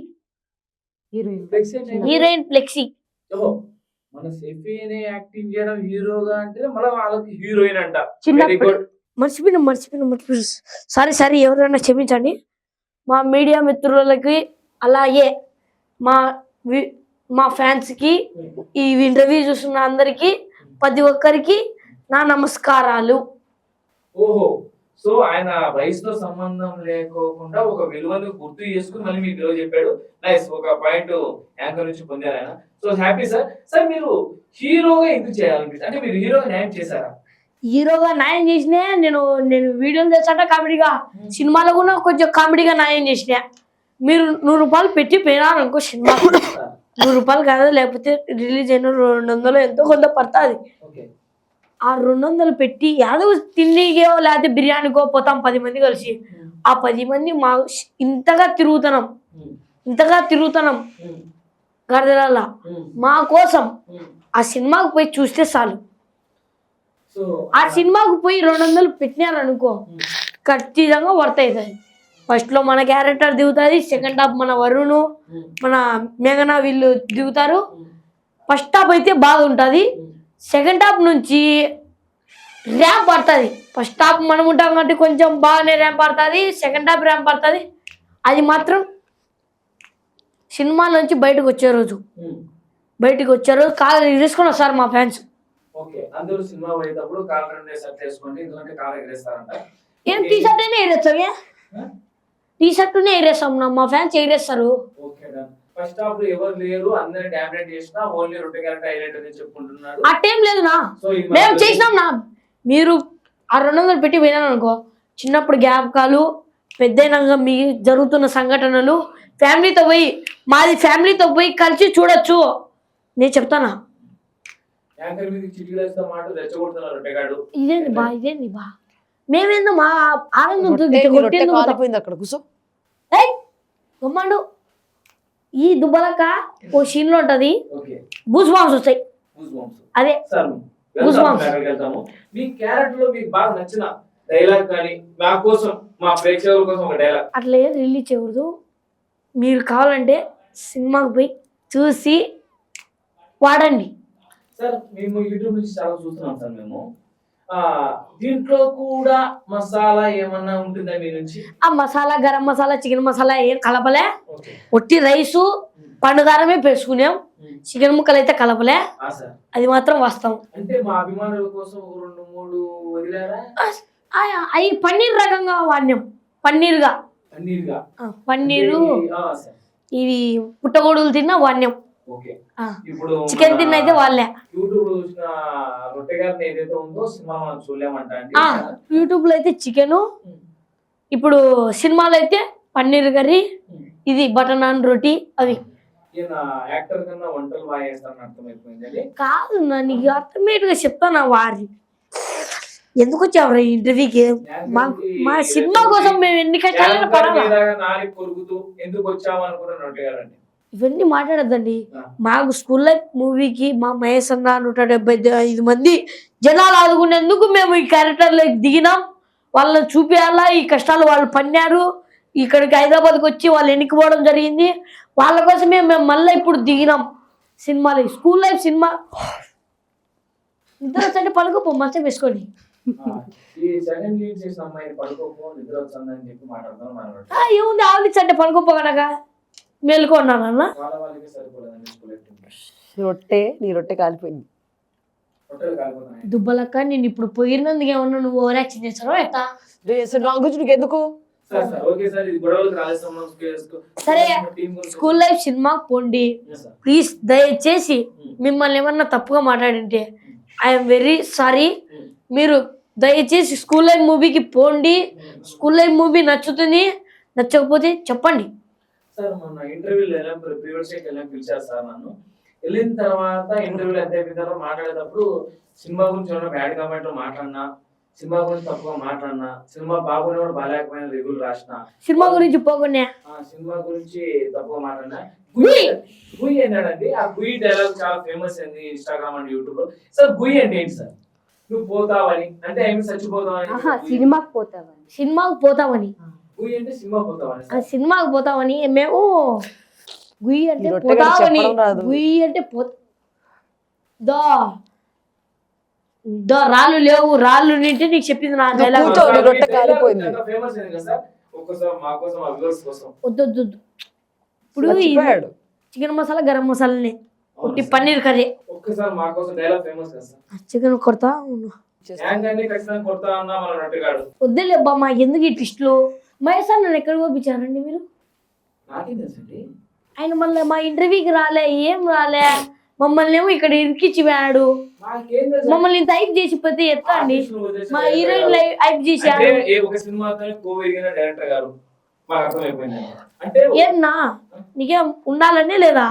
హీరోయిన్ ఫ్లెక్సీ. ఓహో, మన సెఫీనే యాక్టింగ్ చేయడం హీరోగా అంటే మళ్ళీ వాళ్ళకి హీరోయిన్ అంట. వెరీ చిన్నప్పుడు గుడ్. మర్చిపోయిన సారీ ఎవరైనా క్షమించండి. మా మీడియా మిత్రులకి అలాగే మా ఫ్యాన్స్ కి, ఈ ఇంటర్వ్యూ చూస్తున్న అందరికి, ప్రతి ఒక్కరికి నా నమస్కారాలు. ఓహో, సో ఆయన వయసుతో సంబంధం లేకోకుండా ఒక విలువను గుర్తు చేసుకుని మళ్ళీ మీకు విలువ చెప్పాడు. నైస్, ఒక పాయింట్ యాంకర్ నుంచి పొందారు ఆయన. So happy sir. సార్ మీరు హీరోగా ఎందుకు చేయాలనిపిస్తుంది? అంటే మీరు హీరోగా న్యాయం చేశారా? హీరోగా న్యాయం చేసిన నేను వీడియోలు చేస్తాట కామెడీగా, సినిమాలో కూడా కొంచెం కామెడీగా న్యాయం చేసిన. మీరు 100 రూపాయలు పెట్టి పోయినారనుకో సినిమా, 100 రూపాయలు కాదు, లేకపోతే రిలీజ్ అయిన 200 ఎంతో కొంత పడుతుంది. ఓకే, ఆ 200 పెట్టి యాదో తిండికో లేకపోతే బిర్యానీకో పోతాం 10 మంది కలిసి. ఆ 10 మంది మా ఇంతగా తిరుగుతున్నాం గర్దెలల్లా మా కోసం. ఆ సినిమాకు పోయి చూస్తే చాలు. సో ఆ సినిమాకు పోయి 200 పెట్టినారనుకో ఖచ్చితంగా వర్త్ అవుతుంది. ఫస్ట్ లో మన క్యారెక్టర్ దిగుతుంది, సెకండ్ హాఫ్ మన వరుణ్, మన మేఘన వీళ్ళు దిగుతారు. ఫస్ట్ హాఫ్ అయితే బాగుంటుంది, సెకండ్ హాఫ్ నుంచి ర్యాంప్ పడుతుంది. ఫస్ట్ హాఫ్ మనం ఉంటాం కాబట్టి కొంచెం బాగానే ర్యాంప్ పడుతుంది, సెకండ్ హాఫ్ ర్యాంప్ పడుతుంది. అది మాత్రం సినిమా నుంచి బయటకు వచ్చే రోజు కాలు తీసుకొని వస్తారు మా ఫ్యాన్స్. ఓకే, అందరూ సినిమా పోయేటప్పుడు కాలర్ షర్ట్ వేసుకోండి, ఎందుకంటే కాలర్ ఎగరేస్తారంట. ఏం టీ షర్ట్ అయినా ఎగరేస్తావే? టీ షర్ట్నే ఎగరేస్తాం, మా ఫ్యాన్స్ ఎగరేస్తారు. Okay done. ఫస్ట్ హాఫ్ లో ఎవరు లేరు, అందరు డామినేట్ చేసినా ఓన్లీ 2 క్యారెక్టర్ హైలైట్ అని చెప్పుకుంటున్నారు. ఆ టైం లేదు నా, సో ఇది మేము చేసినాం నా. మీరు ఆ 200 పెట్టి పోయినాను అనుకో, చిన్నప్పుడు జ్ఞాపకాలు, పెద్దయినాక మీ జరుగుతున్న సంఘటనలు, ఫ్యామిలీతో పోయి కలిసి చూడొచ్చు. నేను చెప్తానా, యాంకర్ మీద చిటికలేస్తా మాట రెచ్చగొడుతున్నారు రొట్టెగాడు. ఇదేంది బా మేమేందో మా ఆనందంతో కాలిపోయింది అక్కడ కూర్చో. గమ్మండు. ఈ దుబ్బలక ఓ సీన్ లో ఉంటది, ఓకే, గూస్ బాంబ్స్ వస్తాయి. అదే సార్ వెళ్తాము. మీ క్యారెక్టర్ లో మీకు బాగా నచ్చిన డైలాగ్ కానీ మా కోసం, మా ప్రేక్షకుల కోసం ఒక డైలాగ్. అట్లా ఏం రిలీజ్ చేయకూడదు. మీరు కావాలంటే సినిమాకి పోయి చూసి వాడండి. సార్ మేము యూట్యూబ్ నుంచి చాలా చూస్తున్నాం సార్. మేము దీంట్లో కూడా మసాలా ఏమన్నా ఉంటుందా మీ నుంచి? ఆ మసాలా, గరం మసాలా, చికెన్ మసాలా ఏం కలపలే. ఒట్టి రైసు పండుగారమే వేసుకున్నాం, చికెన్ ముక్కలు అయితే కలపలే. అది మాత్రం వాస్తవం. అంటే మా అభిమానుల కోసం 2-3 వదిలేరా? అవి పన్నీర్ రకంగా వాడినాం, పన్నీరు ఇవి పుట్టగొడుగులు తిన్నా వాడినాం. ఇప్పుడు చికెన్ తిన్న అయితే వాళ్ళే. యూట్యూబ్ లో చూసిన రొట్టె గారిని ఏదైతే ఉందో సినిమా మనం చూడలేమంట. యూట్యూబ్ లో అయితే చికెన్, ఇప్పుడు సినిమాలో అయితే పన్నీర్ కర్రీ, ఇది బటర్ నాన్ రోటీ. అవి యాక్టర్ కన్నా వంటలు బాగా చేస్తారని అర్థమైపోయింది. కాదు నీకు అర్థమయ్యేట్ గా చెప్తానా వారి ఎందుకు వచ్చావు ఇంటర్వ్యూకి? మా సినిమా కోసం మేము ఎన్ని కష్టాలు పడాలి. ఎందుకు వచ్చావు అనుకున్నాను రొట్టె గారండి. ఇవన్నీ మాట్లాడద్దండి. మాకు స్కూల్ లైఫ్ మూవీకి మా మహేష్ అన్న 175 మంది జనాలు ఆదుకునేందుకు మేము ఈ క్యారెక్టర్లో దిగినాం. వాళ్ళని చూపించాలా, ఈ కష్టాలు వాళ్ళు పన్నారు. ఇక్కడికి హైదరాబాద్కి వచ్చి వాళ్ళు ఎన్నికపోవడం జరిగింది. వాళ్ళ కోసమే మేము మళ్ళీ ఇప్పుడు దిగినాం సినిమాలో. స్కూల్ లైఫ్ సినిమా నిద్ర వచ్చంటే పడుకోపో, మంచం వేసుకొని. ఏముంది ఆవలిచ్చంటే పడుకోపోగనక మేలుకున్నానన్న. నీ రొట్టె కాలిపోయింది. దుబ్బలక్క నేను ఇప్పుడు పోయినందుకు ఏమన్నా నువ్వు ఓవర్ యాక్షన్ చేస్తావా ఎట్టా? ఎందుకు సరే, స్కూల్ లైఫ్ సినిమా పోండి ప్లీజ్. దయచేసి మిమ్మల్ని ఏమన్నా తప్పుగా మాట్లాడింటే ఐఎమ్ వెరీ సారీ. మీరు దయచేసి స్కూల్ లైఫ్ మూవీకి పోండి. స్కూల్ లైఫ్ మూవీ నచ్చుతుంది, నచ్చకపోతే చెప్పండి. సార్ మొన్న ఇంటర్వ్యూలో పిలిచారు సార్. నన్ను వెళ్ళిన తర్వాత ఇంటర్వ్యూలో ఎంత అయిపోయిన తర్వాత మాట్లాడేటప్పుడు సినిమా గురించి ఏమైనా బ్యాడ్ కామెంట్ మాట్లాడినా సినిమా గురించి తప్పుగా మాట్లాడినా, సినిమా బాగున్నా కూడా బాగాలేకపోయినా రివ్యూలు రాసిన, సినిమా గురించి పోకుండా సినిమా గురించి తప్పుగా మాట్లాడినా, గుయ్ గుయ్ ఏంటండి? ఆ గుయ్ డైలాగ్ చాలా ఫేమస్ అయింది ఇన్స్టాగ్రామ్ అండ్ యూట్యూబ్ లో. సార్ గుయ్ అంటే ఏంటి సార్? నువ్వు పోతావని అంటే ఏమి చచ్చిపోతావని? సినిమాకి పోతావని. సినిమాకు పోతామని, గుయ్ అంటే సినిమా పోతావని ఆ సినిమాకు పోతామని మేము గుయ్యి అంటే ఈ రొట్టె గారు పోతామని, చెప్పడం రాదు. గుయ్యి అంటే దో దో రాళ్ళు లేవు, రాళ్ళు నింటే నీకు చెప్పింది నా డైలాగ్. కూర్చో, నీ రొట్టె కాలిపోయింది. ఫేమస్ అయింది కదా సార్, ఒక్కసారి మా కోసం ఆ వ్యూవర్స్ కోసం. వద్దు వద్దు వద్దు. ఇప్పుడు మర్చిపోయాడు. చికెన్ మసాలా గరం మసాలానే, ఉట్టి పన్నీర్ కర్రీ. ఒక్కసారి మా కోసం డైలాగ్ ఫేమస్ కదా సార్. చికెన్ కొడతా అవును. యాంగ్ అని ఖచ్చితంగా కొడతా అన్నా మన రొట్టెగాడు. వద్దులే అబ్బా, మా ఎందుకు ఈ ట్విస్టులు? మహేష్ నన్ను ఎక్కడికి పంపించారండి మీరు? నాకేం తెలుసండి? ఆయన మళ్ళీ మా ఇంటర్వ్యూకి రాలే, ఏం రాలే, మమ్మల్ని ఏమో ఇక్కడ ఇరికిచ్చి వేయాడు. మాకేం తెలుసు? మమ్మల్ని ఇంత హైప్ చేసిపోతే ఎట్లా అండి? ఆర్టిస్టులు వదిలేసి మా డైరెక్టర్ హీరోయిన్ గారు. హైప్ చేశాడు. అంటే ఏ ఒక సినిమాతోనే కోవిరిగిన డైరెక్టర్ గారు మాకు అర్థమైపోయింది. అంటే ఏమన్నా నీకేం ఉండాలనే లేదా?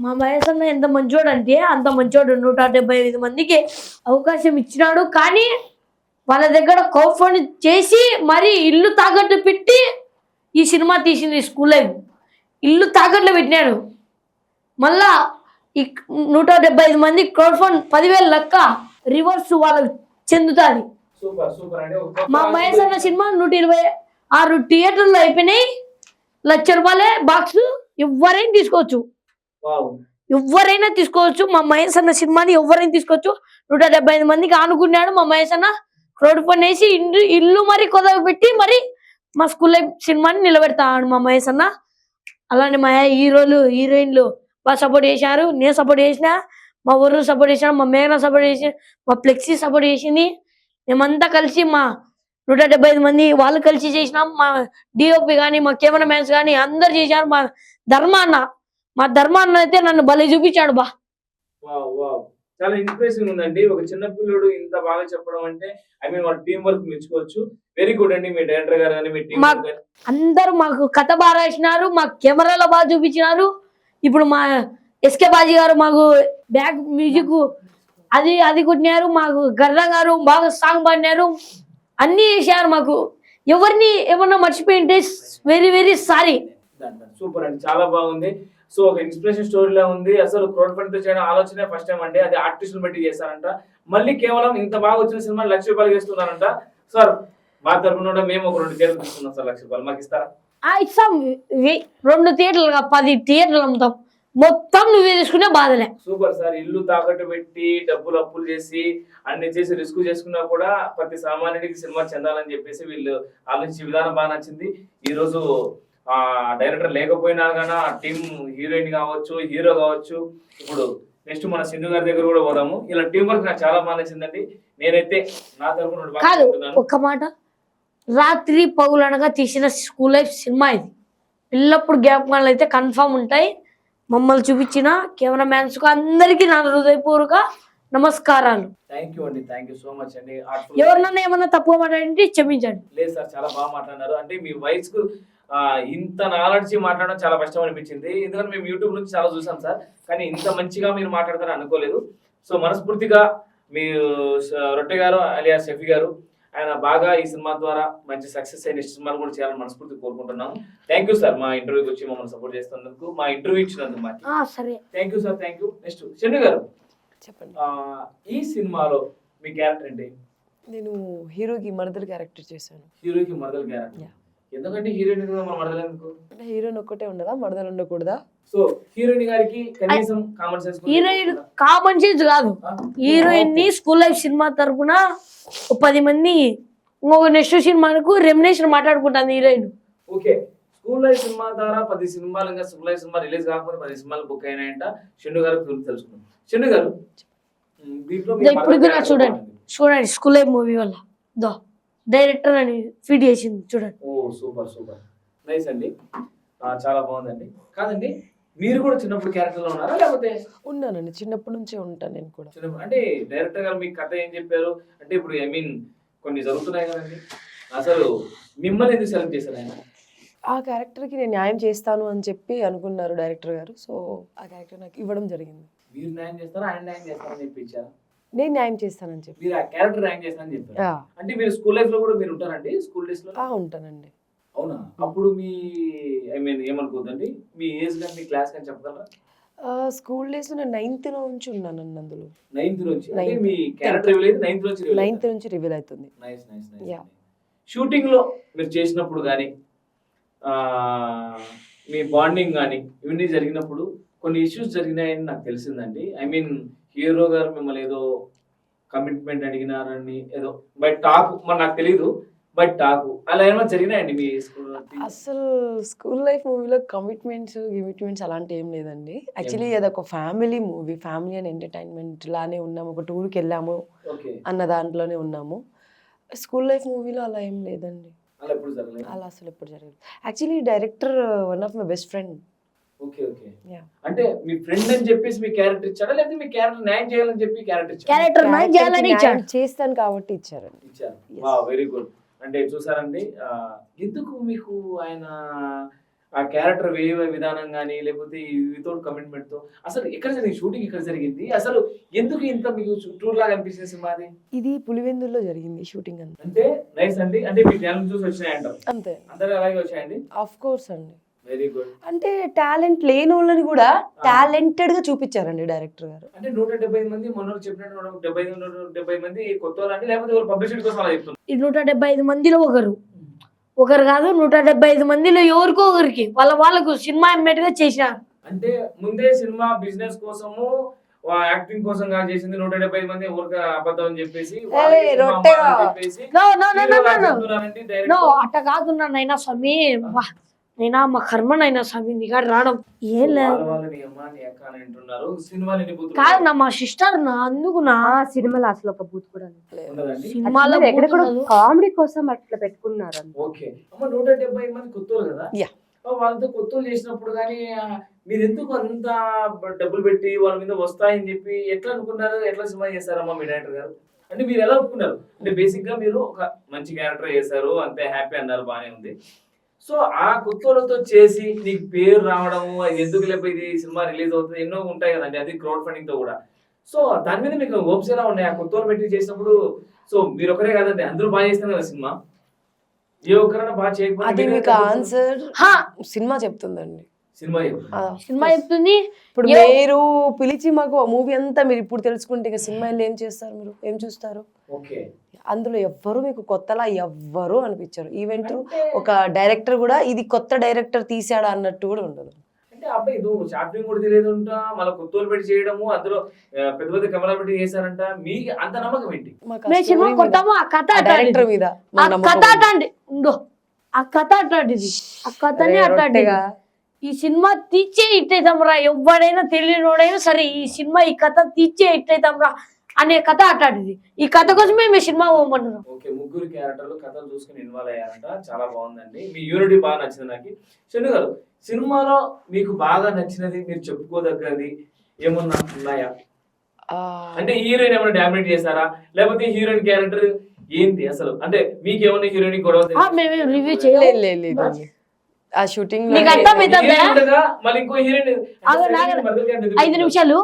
మా మహేష్ అన్న ఎంత మంచోడు అంటే అంత మంచోడు. 175 మందికి అవకాశం ఇచ్చినాడు, కానీ వాళ్ళ దగ్గర కౌఫండ్ చేసి మరి ఇల్లు తాకట్టు పెట్టి ఈ సినిమా తీసింది. స్కూల్ లైఫ్ ఇల్లు తాకట్లో పెట్టినాడు. మళ్ళా ఈ 175 మంది క్రౌడ్ ఫండ్ 10,000 లెక్క రివర్స్ వాళ్ళకి చెందుతుంది. సూపర్ సూపర్ అండి. మా మహేష్ అన్న సినిమా 126 థియేటర్లు అయిపోయినాయి. ₹1,00,000 బాక్స్ ఎవరైనా తీసుకోవచ్చు, వావ్. ఎవరైనా తీసుకోవచ్చు. మా మహేష్ అన్న సినిమాని ఎవరైనా తీసుకోవచ్చు. 175 మందికి ఆనుకున్నాడు మా మహేష్ అన్న. క్రౌడ్ ఫండ్ వేసి ఇల్లు మరి కొద్దిగా పెట్టి మరి మా స్కూల్ లైఫ్ సినిమాని నిలబెడతాడు మా మహేష్ అన్న. అలానే మా హీరోలు హీరోయిన్లు బాగా సపోర్ట్ చేశారు. నేను సపోర్ట్ చేసిన, మా ఊరు సపోర్ట్ చేసిన, మా మేఘన సపోర్ట్ చేసి, మా ఫ్లెక్సీ సపోర్ట్ చేసింది. మేమంతా కలిసి మా 175 మంది వాళ్ళు కలిసి చేసినాం. మా డిఓపి కానీ, మా కెమెరా మ్యాన్స్ కానీ అందరు చేశారు. మా ధర్మ అన్న అయితే నన్ను భలే చూపించాడు బా. వావ్ వావ్, చాలా ఇన్స్పిరేషన్ ఉందండి. ఒక చిన్న పిల్లడు ఇంత బాగా చెప్పడం అంటే వాళ్ళ టీం వర్క్ మెచ్చుకోవచ్చు. వెరీ గుడ్ అండి. మీ డైరెక్టర్ గారు కానీ, మీ టీం అందరూ మాకు కథ బాగా రాసినారు, మా కెమెరాలో బాగా చూపించినారు. ఇప్పుడు మా ఎస్కే బాజీ గారు మాకు బ్యాక్ మ్యూజిక్ అది కొట్టినారు. మాకు గర్ర గారు బాగా సాంగ్ పాడినారు, అన్ని చేశారు. మాకు ఎవరిని ఏమన్నా మర్చిపోయింటే వెరీ వెరీ సారీ. సూపర్ అండి, చాలా బాగుంది. సో ఒక ఇన్స్పిరేషన్ స్టోరీలా ఉంది. అసలు క్రౌడ్ ఫండ్ తో చేయడం ఆలోచన ఫస్ట్ టైం అండి. అది ఆర్టిస్టులు బట్టి చేస్తారంట. మళ్ళీ కేవలం ఇంత బాగా వచ్చిన సినిమా ₹1,00,000 చేస్తున్నారంట. సార్ మా తరపున మేము ఒక 2 థియేటర్లు తీసుకున్నాం సార్. ₹1,00,000 మాకు ఇస్తారా? ఇస్తాం. 2 థియేటర్లు 10 థియేటర్లు అమ్ముతాం. మొత్తం నువ్వే తీసుకునే బాధలే. Super sir. ఇల్లు తాకట్టు పెట్టి డబ్బులు అప్పులు చేసి అన్ని చేసి రిస్క్ చేసుకున్నా కూడా ప్రతి సామాన్యుడికి సినిమా చెందాలని చెప్పేసి వీళ్ళు ఆలోచించే విధానం బాగా నచ్చింది. ఈ రోజు డైరెక్టర్ లేకపోయినా కానీ టీమ్ హీరోయిన్ కావచ్చు, హీరో కావచ్చు. ఇప్పుడు నెక్స్ట్ మన సింధు గారి దగ్గర కూడా పోదాము. ఇలా టీం వర్క్ నాకు చాలా బాగా నచ్చిందండి. నేనైతే నా తరపున కాదు, ఒక్క మాట, రాత్రి పగులనగా తీసిన స్కూల్ లైఫ్ సినిమా ఇది. పిల్లప్పుడు జ్ఞాపకాలు అయితే కన్ఫామ్ ఉంటాయి. మమ్మల్ని చూపించిన కెమెరా మ్యాన్స్ కు అందరికీ నా హృదయపూర్వక నమస్కారాలు. థ్యాంక్ యూ అండి, థ్యాంక్ యూ సో మచ్ అండి. ఎవరినన్నా ఏమన్నా తప్పుగా మాట్లాడంటే క్షమించండి. లేదు సార్, చాలా బాగా మాట్లాడినారు. అంటే మీ వాయిస్ కు ఇంత నాలెడ్జ్ మాట్లాడడం చాలా కష్టం అనిపించింది. ఎందుకంటే మేము యూట్యూబ్ నుంచి చాలా చూసాం సార్, కానీ ఇంత మంచిగా మీరు మాట్లాడతారని అనుకోలేదు. సో మనస్ఫూర్తిగా మీరు రొట్టె గారు అలియా షఫీ గారు ఆయన బాగా ఈ సినిమా ద్వారా మంచి సక్సెస్ అయిన సినిమాలు కూడా చేయాలని మనస్ఫూర్తి కోరుకుంటున్నాము. థ్యాంక్ యూ సార్, మా ఇంటర్వ్యూకి వచ్చి మమ్మల్ని సపోర్ట్ చేస్తున్నందుకు, మా ఇంటర్వ్యూ ఇచ్చినందుకు మాకు. సరే, thank you sir, thank you. Next Chandu గారు చెప్పండి. ఈ సినిమాలో మీ క్యారెక్టర్ ఏంటి? నేను హీరోకి మరదలు క్యారెక్టర్ చేశాను. హీరోకి మరదలు క్యారెక్టర్. ఎందుకంటే హీరోయిన్ మన మరదలు ఎందుకు? అంటే హీరోయిన్ ఒక్కటే ఉండదా, మరదలు ఉండకూడదా? సో హీరోయిన్ గారికి కనీసం common sense. Heroine common sense కాదు, హీరోయిన్ ని స్కూల్ లైఫ్ సినిమా తరపున 10 మంది ఇంకొక నెక్స్ట్ సినిమాకు రెమ్యునేషన్ మాట్లాడుకుంటుంది heroine. Okay, school life cinema ద్వారా 10 సినిమాలు ఇంకా స్కూల్ లైఫ్ సినిమా రిలీజ్ కాకపోతే 10 సినిమాలు బుక్ అయినాయంట. చందు గారు తెలుసుకున్నాం. చందు గారు ఇప్పుడు కూడా చూడండి స్కూల్ లైఫ్ మూవీ వల్ల డైరెక్టర్ అని ఫీడ్ చేసింది చూడండి. ఓ సూపర్ సూపర్, నైస్ అండి, చాలా బాగుందండి. కాదండి, మీరు కూడా చిన్నప్పుడు క్యారెక్టర్ లో ఉన్నారా లేకపోతే? ఉన్నానండి, చిన్నప్పటి నుంచే ఉంటాను నేను కూడా. చిన్నప్పుడు అంటే డైరెక్టర్ గారు మీకు కథ ఏం చెప్పారు అంటే ఇప్పుడు కొన్ని జరుగుతున్నాయి కదండి, అసలు మిమ్మల్ని ఎందుకు సెలెక్ట్ చేశారు ఆయన? ఆ క్యారెక్టర్కి నేను న్యాయం చేస్తాను అని చెప్పి అనుకున్నారు డైరెక్టర్ గారు. సో ఆ క్యారెక్టర్ నాకు ఇవ్వడం జరిగింది. మీరు న్యాయం చేస్తారా ఆయన న్యాయం చేస్తారని చెప్పి ఇచ్చారా? నేను న్యాయం చేస్తానని చెప్పి మీరు ఆ క్యారెక్టర్ ర్యాంక్ చేస్తానని చెప్పారు. యా. అంటే మీరు స్కూల్ లైఫ్ లో కూడా మీరు ఉంటారండి? స్కూల్ డేస్ లో ఉంటానండి. అవునా? అప్పుడు మీ ఐ మీన్ ఏమనుకోదండి, మీ ఏజ్ కానీ మీ క్లాస్ కానీ చెప్పగలరా? స్కూల్ డేస్ లో నేను 9th నుంచి ఉన్నానండి అందులో. 9th నుంచి అంటే Ninth. మీ క్యారెక్టర్ రివీల్ అయితే 9th నుంచి reveal 9th నుంచి రివీల్ అవుతుంది. Nice nice Yeah. Nice. Shooting లో మీరు చేసినప్పుడు కానీ మీ బాండింగ్ కానీ ఇవన్నీ జరిగినప్పుడు కొన్ని ఇష్యూస్ జరిగినాయని నాకు తెలిసిందండి. ఐ మీన్ హీరో గారు మిమ్మల్ని ఏదో కమిట్మెంట్ అడిగినారని ఏదో బై టాక్, మరి నాకు తెలియదు, బై టాక్ అలా ఏమైనా జరిగినాయండి మీ స్కూల్? అసలు స్కూల్ లైఫ్ మూవీలో కమిట్మెంట్స్ అలాంటి ఏం లేదండి. యాక్చువల్లీ అది ఒక family movie, family and entertainment లానే ఉన్నాము. ఒక టూర్కి వెళ్ళాము ఓకే, అన్న దాంట్లోనే ఉన్నాము. స్కూల్ లైఫ్ మూవీలో అలా ఏం లేదండి. అలా ఎప్పుడు జరగలేదు? అలా అసలు ఎప్పుడు జరగదు. Actually director one of my best friend. Okay okay. Yeah. అంటే మీ ఫ్రెండ్ అని చెప్పేసి మీ క్యారెక్టర్ ఇచ్చాడా, లేకపోతే మీ క్యారెక్టర్ న్యాయం చేయాలని చెప్పి క్యారెక్టర్ ఇచ్చాడా? క్యారెక్టర్ న్యాయం చేయాలని ఇచ్చాడు. చేస్తాను కాబట్టి ఇచ్చారండి. ఇచ్చారు. Yes. వా వెరీ గుడ్. అంటే చూసారండి, ఎందుకు మీకు ఆయన ఆ క్యారెక్టర్ వేయ విధానం కానీ లేకపోతే వితౌట్ కమిట్మెంట్ తో అసలు ఎక్కడ జరిగింది షూటింగ్? ఇక్కడ జరిగింది అసలు ఎందుకు ఇంత మీకు టూర్ లాగా అనిపించింది సినిమా? అది ఇది పులివెందుల్లో జరిగింది షూటింగ్ అంతా. అంటే నైస్ అండి. అంటే మీ టాలెంట్ చూసి వచ్చినాయంటారు? అంతే, అందరూ అలాగే వచ్చాయండి. ఆఫ్ కోర్స్ అండి. Very good. అంటే టాలెంట్ లేని వాళ్ళని కూడా టాలెంటెడ్ గా చూపించారండి డైరెక్టర్ గారు. అంటే 175 మంది మొన్న చెప్పినట్టు 170 మంది కొత్త వాళ్ళండి, లేకపోతే పబ్లిసిటీ కోసం అలా చెప్తున్నారు? ఈ 175 మందిలో ఒకరు కాదు, 175 మందిలో ఎవరికో ఒకరికి వాళ్ళకు సినిమా ఇమ్మీడియట్ గా చేసినారు. అంటే ముందే సినిమా బిజినెస్ కోసము యాక్టింగ్ కోసం గా చేసింది 175 మంది ఎవరికి అబద్ధం అని చెప్పేసి వాళ్ళకి సినిమా రొట్టెగా. అమ్మాలని చెప్పేసి No, no, no, no, no, no. చెప్తున్నారండి నో డైరెక్టర్. అట్ట కాదు నైనా స్వామి, నైనా మా కర్మనైనా స్వామి నీకాడ రావడం ఏం లేదు. వాళ్ళని అమ్మా నీ అక్క అని అంటున్నారు. సినిమాలు ఎన్ని బూతులు కాదు నా మా సిస్టర్ నా అందుకు నా సినిమాలో అసలు ఒక బూత్ కూడా ఉండదండి? సినిమాలో ఎక్కడ కూడా బూతులు. కామెడీ కోసం అట్లా పెట్టుకున్నారు అంతే. ఓకే అమ్మ, 175 మంది కొత్తోళ్ళు కదా? Yeah. వాళ్ళతో కొత్తోళ్ళు చేసినప్పుడు కానీ మీరు ఎందుకు అంత డబ్బులు పెట్టి వాళ్ళ మీద వస్తాయని చెప్పి ఎట్లా అనుకున్నారు? ఎట్లా సినిమా చేశారమ్మా మీ డైరెక్టర్ గారు? అంటే మీరు ఎలా ఒప్పుకున్నారు? అంటే బేసిక్ గా మీరు ఒక మంచి క్యారెక్టర్ చేశారు, అంతే హ్యాపీ అన్నారు, బానే ఉంది. సో ఆ కొత్తోళ్ళతో చేసి నీకు పేరు రావడము, అది ఎందుకు లేకపోతే ఇది సినిమా రిలీజ్ అవుతుంది, ఎన్నో ఉంటాయి కదండి, అది క్రౌడ్ ఫండింగ్ తో కూడా. సో దాని మీద మీకు హోప్స్ ఎలా ఉన్నాయి ఆ కొత్తోళ్ళు పెట్టి చేసినప్పుడు? సో మీరు ఒకరే కాదండి, అందరూ బాగా చేస్తారు కదా సినిమా, ఏ ఒక్కరైనా బాగా అది చేయకపోతే మీకు ఆన్సర్ హా, సినిమా చెప్తుందండి. సినిమా సినిమా చెప్తుంది. ఇప్పుడు ఏ- మీరు పిలిచి మాకు మూవీ అంతా మీరు ఇప్పుడు తెలుసుకుంటే ఇక సినిమాలో ఏం చేస్తారు, మీరు ఏం చూస్తారు? ఓకే. అందులో ఎవ్వరు మీకు కొత్తలా ఎవ్వరు అనిపించారు. ఈవెన్ ఒక డైరెక్టర్ కూడా ఇది కొత్త డైరెక్టర్ తీసాడా అన్నట్టు కూడా ఉండదు. అంటే అబ్బాయి ఇది షార్ట్ ఫిల్మ్ కూడా తెలియదు అంట, మళ్ళీ కొత్తోళ్ళు పెట్టి చేయడము, అందులో పెద్ద పెద్ద కెమెరా పెట్టి చేశారంట, మీకు అంత నమ్మకం ఏంటి? మాకు మేము సినిమా కొట్టాము, ఆ కథ డైరెక్టర్ మీద ఆ కథ అట్లాంటి ఉందో, ఆ కథ అట్లాంటిది, ఆ కథనే అట్లాంటిగా. ఈ సినిమా తీర్చే ఇట్టయితాంరా, ఎవడైనా తెలియనోడైనా సరే ఈ సినిమా ఈ కథ తీర్చే ఇట్టయితాంరా అనే కథ అట్లాంటిది. ఈ కథ కోసమే మేము సినిమా పోమంటున్నాం. ఓకే, ముగ్గురు క్యారెక్టర్లు కథలు చూసుకుని ఇన్వాల్వ్ అయ్యారంట, చాలా బాగుందండి. మీ యూనిటీ బాగా నచ్చింది నాకు. చందు గారు, సినిమాలో మీకు బాగా నచ్చినది, మీరు చెప్పుకోదగ్గది ఏమన్నా ఉన్నాయా? అంటే హీరోయిన్ ఏమైనా డామినేట్ చేశారా, లేకపోతే హీరోయిన్ క్యారెక్టర్ ఏంటి అసలు? అంటే మీకు ఏమన్నా హీరోయిన్ గొడవ మేము రివ్యూ చేయలేదు. లేదు ఆ షూటింగ్ నీకు అర్థమవుతుందా? మళ్ళీ ఇంకో హీరోయిన్ 5 నిమిషాలు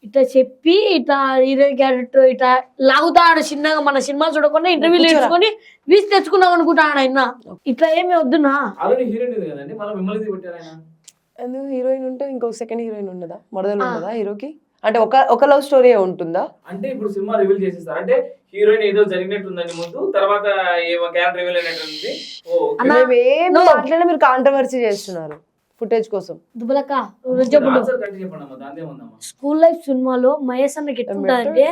ఇట్లా చెప్పి ఇట్లా హీరోయిన్ క్యారెక్టర్ ఇట్లా లాగుతాడు చిన్నగా, మన సినిమా చూడకుండా ఇంటర్వ్యూలు నేర్చుకొని వీసి తెచ్చుకున్నాం అనుకుంటాను ఆయన. ఇట్లా ఏమి వద్దునా? ఆల్రెడీ హీరోయిన్ ఉంది కదండి, మళ్ళీ మిమ్మల్ని పెట్టారు ఆయన. ఎందుకు హీరోయిన్ ఉంటే ఇంకొక సెకండ్ హీరోయిన్ ఉండదా, మరదలు ఉండదా హీరోకి? అంటే ఒక లవ్ స్టోరీ ఉంటుందా? అంటే ఇప్పుడు సినిమా రివీల్ చేసేస్తారు అంటే హీరోయిన్ ఏదో జరిగినట్టుందని ముందు, తర్వాత ఏమో క్యారెక్టర్ రివీల్ అయినట్టుంది. ఏం మాట్లాడినా మీరు కాంట్రవర్సీ చేస్తున్నారు ఫుటేజ్ కోసం. దుబ్బలక్క చెప్పండి. స్కూల్ లైఫ్ సినిమాలో మహేష్ అన్నకి ఎట్లుంటదంటే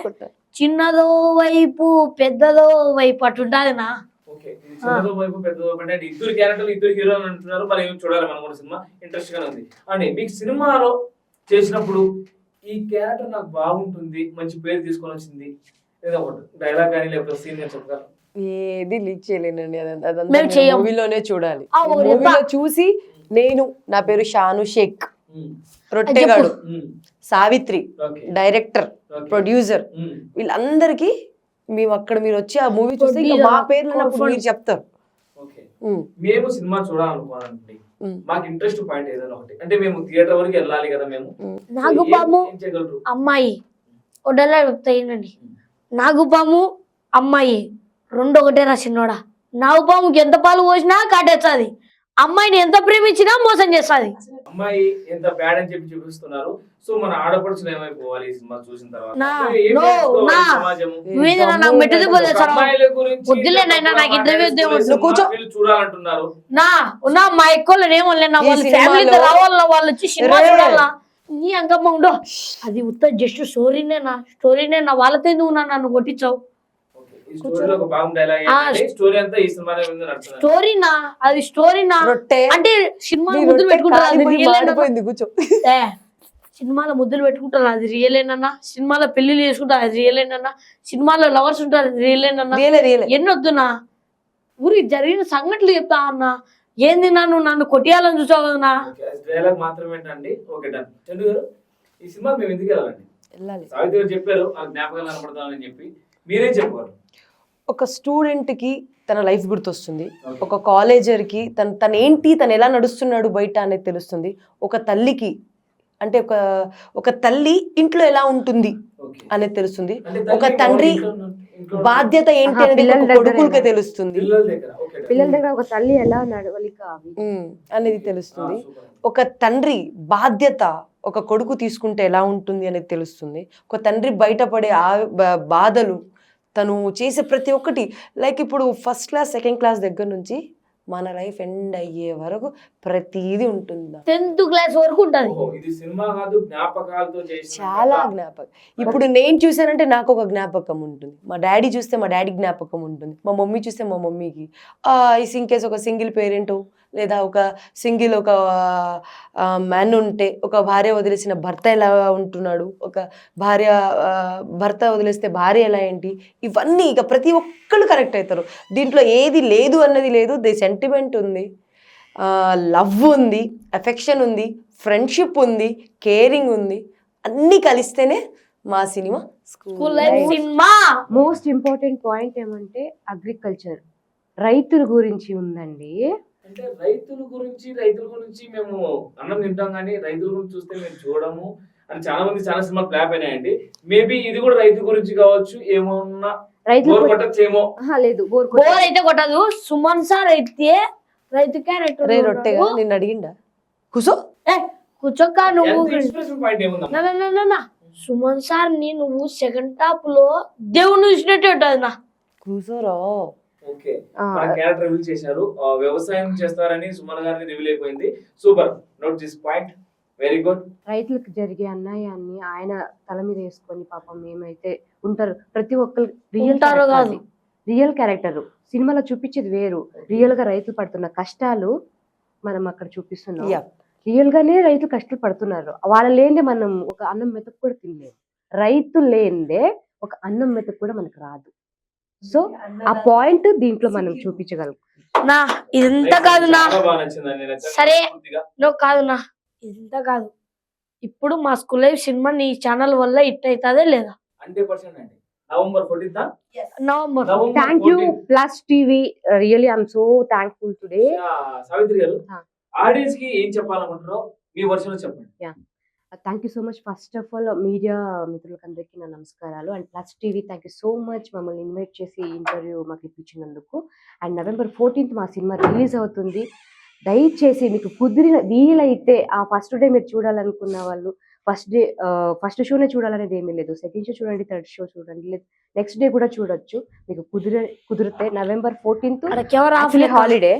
చిన్నదో వైపు పెద్దదో వైపు అట్లుంటాదినా. ఓకే, ఇది చిన్నదో వైపు పెద్దదో వైపు అంటే ఇద్దరు క్యారెక్టర్లు ఇద్దరు హీరోలు అంటున్నారు, మరి ఏమి చూడాలి మనం కూడా సినిమా, ఇంట్రెస్ట్ గానే ఉంది. అండి మీకు సినిమాలో చేసినప్పుడు ఈ క్యారెక్టర్ నాకు బాగుంటుంది, మంచి పేరు తీసుకొని వచ్చింది, ఏదో ఒకటి డైలాగ్ కానీ లేకపోతే సీన్ కానీ చెప్పగలరు? ఏది లీక్ చేయలేనండి, మేము అదంతా చెయ్యం. మూవీలోనే చూడాలి. ఆ, ఒకటి మూవీలో చూసి నా పేరు షాను షేక్, రొట్టెగాడు, సావిత్రి, డైరెక్టర్, ప్రొడ్యూసర్, వీళ్ళందరికీ మేము అక్కడ మీరు వచ్చి ఆ మూవీ చూస్తే ఇంకా మా పేర్లు అన్నప్పుడు మీరు చెప్తారు. ఓకే, మేము సినిమా చూడాలనుకోవాలండి, మాకు ఇంట్రెస్ట్ పాయింట్ ఏదైనా ఒకటి, అంటే మేము థియేటర్ వరకు వెళ్ళాలి కదా మేము, నాకు సో పాపం ఏం చేయగలరు? అమ్మాయి ఒడలా చెప్తాయినండి. నాగుపాము అమ్మాయి రెండు ఒకటే రాసినోడా. నాగుపాముకి ఎంత పాలు పోసినా కాటేస్తుంది, అమ్మాయిని ఎంత ప్రేమించినా మోసం చేస్తుంది. అమ్మాయి ఎంత బ్యాడ్ అని చెప్పి చూపిస్తున్నారు. సో మన ఆడపడుచులు ఏమైపోవాలి ఈ సినిమా చూసిన తర్వాత? నా అంటే ఏం నో నేర్చుకోవాలి నా సమాజము? నువ్వేదైనా నాకు మెట్టుది పోతే ఒక సార్ అమ్మాయిల గురించి వద్దులేనైనా నాకు ఇంటర్వ్యూ సినిమా కూర్చో. వీళ్ళు చూడాలంటున్నారు. నా మా ఎక్కువ ఏమోలే నా ఈ వాళ్ళ సినిమాలో- ఫ్యామిలీతో రావాలన్నా వాళ్ళు వచ్చి సినిమా రే. చూడాలా. నీ అంకమ్మ ఉండో అది ఉత్త జస్ట్ స్టోరీనే నా వాళ్ళతో నువ్వు నన్ను కొట్టించావు. ఓకే, ఈ స్టోరీలో ఒక భాగం డైలాగ్ ఏంటంటే స్టోరీ అంతా ఈ సినిమాలో ఉంది నడుస్తుంది. స్టోరీనా అది స్టోరీనా రొట్టె అంటే సినిమాలో నీ ముద్దులు రొట్టె పెట్టుకుంటారు అది కాలిపోయి రియల్ మాడిపోయింది, కూర్చో. సినిమాలో ముద్దులు పెట్టుకుంటారు అది రియలేనన్నా, సినిమాలో పెళ్లిళ్ళు చేసుకుంటారు అది రియలేనన్నా, సినిమాలో లవర్స్ ఉంటారు అది రియలేనన్నా. రియలే ఎన్నొద్దునా ఊరికి జరిగిన సంఘటనలు చెప్తా అన్నా. ఏంది నన్ను కొట్టియాలని చూసావు కదనా. డైలాగ్ మాత్రమే అండి. Okay done. చందు గారు, ఈ సినిమా మేము ఎందుకు వెళ్ళాలండి? వెళ్ళాలి. సావిత్రి గారు చెప్పారు ఆ జ్ఞాపకాలు కనపడతానని చెప్పి, మీరేం చెప్పారు? ఒక స్టూడెంట్ కి తన లైఫ్ గుర్తొస్తుంది, ఒక కాలేజర్ కి తను ఏంటి, తను ఎలా నడుస్తున్నాడు బయట అనేది తెలుస్తుంది. ఒక తల్లికి అంటే ఒక తల్లి ఇంట్లో ఎలా ఉంటుంది ఓకే. అనేది తెలుస్తుంది. అంటే ఒక తల్లి తండ్రి ఇంట్లో బాధ్యత ఏంటి అనేది పిల్లల ఒక దగ్గర కొడుకులకే ఎలా? తెలుస్తుంది. పిల్లల దగ్గర. Okay done. పిల్లల దగ్గర ఒక తల్లి ఎలా నడవలిక అవి అనేది ఆ, తెలుస్తుంది. సూపర్. ఒక తండ్రి బాధ్యత ఒక కొడుకు తీసుకుంటే ఎలా ఉంటుంది అనేది తెలుస్తుంది. ఒక తండ్రి బయటపడే బాధలు, తను చేసే ప్రతి ఒక్కటి, లైక్ ఇప్పుడు ఫస్ట్ క్లాస్ సెకండ్ క్లాస్ దగ్గర నుంచి మన లైఫ్ ఎండ్ అయ్యే వరకు ప్రతిదీ ఉంటుంది. 10th క్లాస్ వరకు ఉంటది. ఓహో, ఇది సినిమా కాదు, జ్ఞాపకాలతో చేసిన చాలా కథ. జ్ఞాపకం. ఇప్పుడు నేను చూసానంటే నాకు ఒక జ్ఞాపకం ఉంటుంది, మా డాడీ చూస్తే మా డాడీ జ్ఞాపకం ఉంటుంది, మా మమ్మీ చూస్తే మా మమ్మీకి. ఇన్ కేస్ ఒక సింగిల్ పేరెంట్ లేదా ఒక మ్యాన్ ఉంటే, ఒక భార్య వదిలేసిన భర్త ఎలా ఉంటున్నాడు, ఒక భర్త వదిలేస్తే భార్య ఎలా ఏంటి, ఇవన్నీ ఇక ప్రతి ఒక్కళ్ళు కనెక్ట్ అవుతారు. దీంట్లో ఏది లేదు అన్నది లేదు. సెంటిమెంట్ ఉంది, లవ్ ఉంది, అఫెక్షన్ ఉంది, ఫ్రెండ్షిప్ ఉంది, కేరింగ్ ఉంది. అన్నీ కలిస్తేనే మా cinema school life cinema. Most important point ఏమంటే అగ్రికల్చర్, రైతుల గురించి ఉందండి. అంటే రైతుల గురించి మేము అన్నం తింటాం కానీ రైతుల గురించి చూస్తే మేము చూడము అని చాలా మంది చాలా సినిమాలు ఫ్లాప్ అయినాయండి. మేబీ ఇది కూడా రైతు గురించి కావచ్చు, ఏమన్నా రైతులు బోర్ కొట్టచ్చేమో. లేదు, బోర్ బోర్ అయితే కొట్టదు. సుమన్ సార్ అయితే రైతు క్యారెక్టర్ రే రొట్టెగా నిన్ను అడిగిండా, కూసో. కూర్చోక్క నువ్వు. ఇన్స్పిరేషన్ పాయింట్ ఏముందా? నా సుమన్ సార్ ని నువ్వు సెకండ్ హాఫ్ లో దేవుని చూసినట్టే ఉంటది నా. కూసోరా. ఓకే, మన క్యారెక్టర్ రివీల్ చేశారు. వ్యవసాయం చేస్తారని సుమన్ గారిని రివీల్ అయిపోయింది. Super, note this point, very good. రైతులకు జరిగే అన్యాయాన్ని ఆయన తల మీద వేసుకొని పాపం ఏమైతే ఉంటారు ప్రతి ఒక్కరు ఉంటారో కాదు. Real character. సినిమాలో చూపించేది వేరు, రియల్ గా రైతులు పడుతున్న కష్టాలు మనం అక్కడ చూపిస్తున్నాం. Yeah. రియల్ గానే రైతులు కష్టాలు పడుతున్నారు. వాళ్ళ లేనిదే మనం ఒక అన్నం మెతుకు కూడా తినలేము. రైతు లేనిదే ఒక అన్నం మెతుకు కూడా మనకు రాదు. సో ఆ పాయింట్ దీంట్లో మనం చూపించగలం. నా ఇదంతా కాదు నా. చాలా బాగా నచ్చిందండి, నచ్చింది సరే. పూర్తిగా. నువ్వు కాదు నా, ఇదంతా కాదు. ఇప్పుడు మా స్కూల్ లైఫ్ సినిమా నీ ఛానల్ వల్ల హిట్ అవుతుందే లేదా? 100% అండి. November 14th. November. Thank you plus TV, really I'm so thankful today. Savitri garu, Ah. Audience కి ఏం చెప్పాలనుకుంటారో మీ వర్షన్ చెప్పండి. Thank you so much. First of all media మిత్రులకందరికీ నా నమస్కారాలు. And plus TV thank you so much మమ్మల్ని ఇన్వైట్ చేసి ఇంటర్వ్యూ మాకు ఇప్పించినందుకు. అండ్ November 14th మా సినిమా రిలీజ్ అవుతుంది. దయచేసి మీకు కుదిరిన వీలైతే ఆ ఫస్ట్ డే మీరు చూడాలనుకున్న వాళ్ళు ఫస్ట్ షోనే చూడాలనేది ఏమీ లేదు. సెకండ్ షో చూడండి, థర్డ్ షో చూడండి, లేదు నెక్స్ట్ డే కూడా చూడొచ్చు. మీకు కుదిరితే November 14th హాలిడే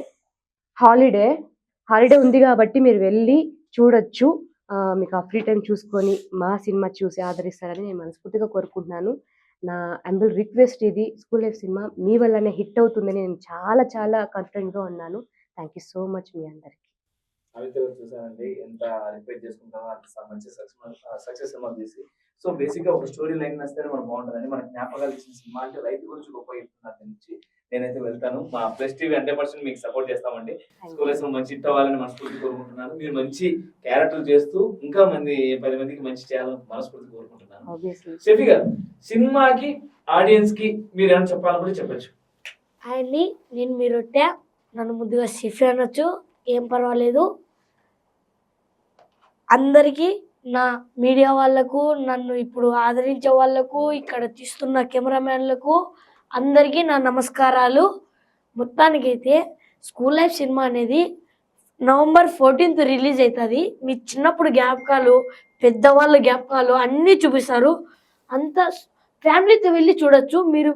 హాలిడే ఉంది కాబట్టి మీరు వెళ్ళి చూడొచ్చు. మీకు ఆ ఫ్రీ టైం చూసుకొని మా సినిమా చూసి ఆదరిస్తారని నేను మనస్ఫూర్తిగా కోరుకుంటున్నాను. నా అంబుల్ రిక్వెస్ట్ ఇది, స్కూల్ లైఫ్ సినిమా మీ వల్లనే హిట్ అవుతుందని నేను చాలా చాలా కాన్ఫిడెంట్గా ఉన్నాను. థ్యాంక్ యూ సో మచ్ మీ అందరికి. సావిత్రి గారు చూసానండి ఎంత రిక్వెస్ట్ చేసుకుంటామో అంత మంచి సక్సెస్ సినిమా చేసి. సో బేసిక్ గా ఒక స్టోరీ లైన్ వస్తేనే మనకు బాగుంటుందని, మన జ్ఞాపకాలు ఇచ్చిన సినిమా అంటే రైతు గురించి గొప్ప చెప్తున్నారు నుంచి నేనైతే వెళ్తాను. మా ప్లస్ టీవీ 100% మీకు సపోర్ట్ చేస్తామండి. స్కూల్ లైఫ్ మంచి హిట్ అవ్వాలని మనస్ఫూర్తి కోరుకుంటున్నాను. మీరు మంచి క్యారెక్టర్ చేస్తూ ఇంకా 10 మందికి మంచి చేయాలని మనస్ఫూర్తి కోరుకుంటున్నాను. షఫీ గారు, సినిమాకి ఆడియన్స్ కి మీరు ఏమైనా చెప్పాలనుకుంటే చెప్పచ్చు. అండి నేను మీరొట్టే నన్ను ముందుగా షెఫీ అనొచ్చు, ఏం పర్వాలేదు. అందరికీ నా మీడియా వాళ్ళకు, నన్ను ఇప్పుడు ఆదరించే వాళ్ళకు, ఇక్కడ తీస్తున్న కెమెరామ్యాన్లకు అందరికీ నా నమస్కారాలు. మొత్తానికైతే స్కూల్ లైఫ్ సినిమా అనేది November 14th రిలీజ్ అవుతుంది. మీ చిన్నప్పుడు జ్ఞాపకాలు, పెద్దవాళ్ళ జ్ఞాపకాలు అన్నీ చూపిస్తారు. అంత ఫ్యామిలీతో వెళ్ళి చూడొచ్చు. మీరు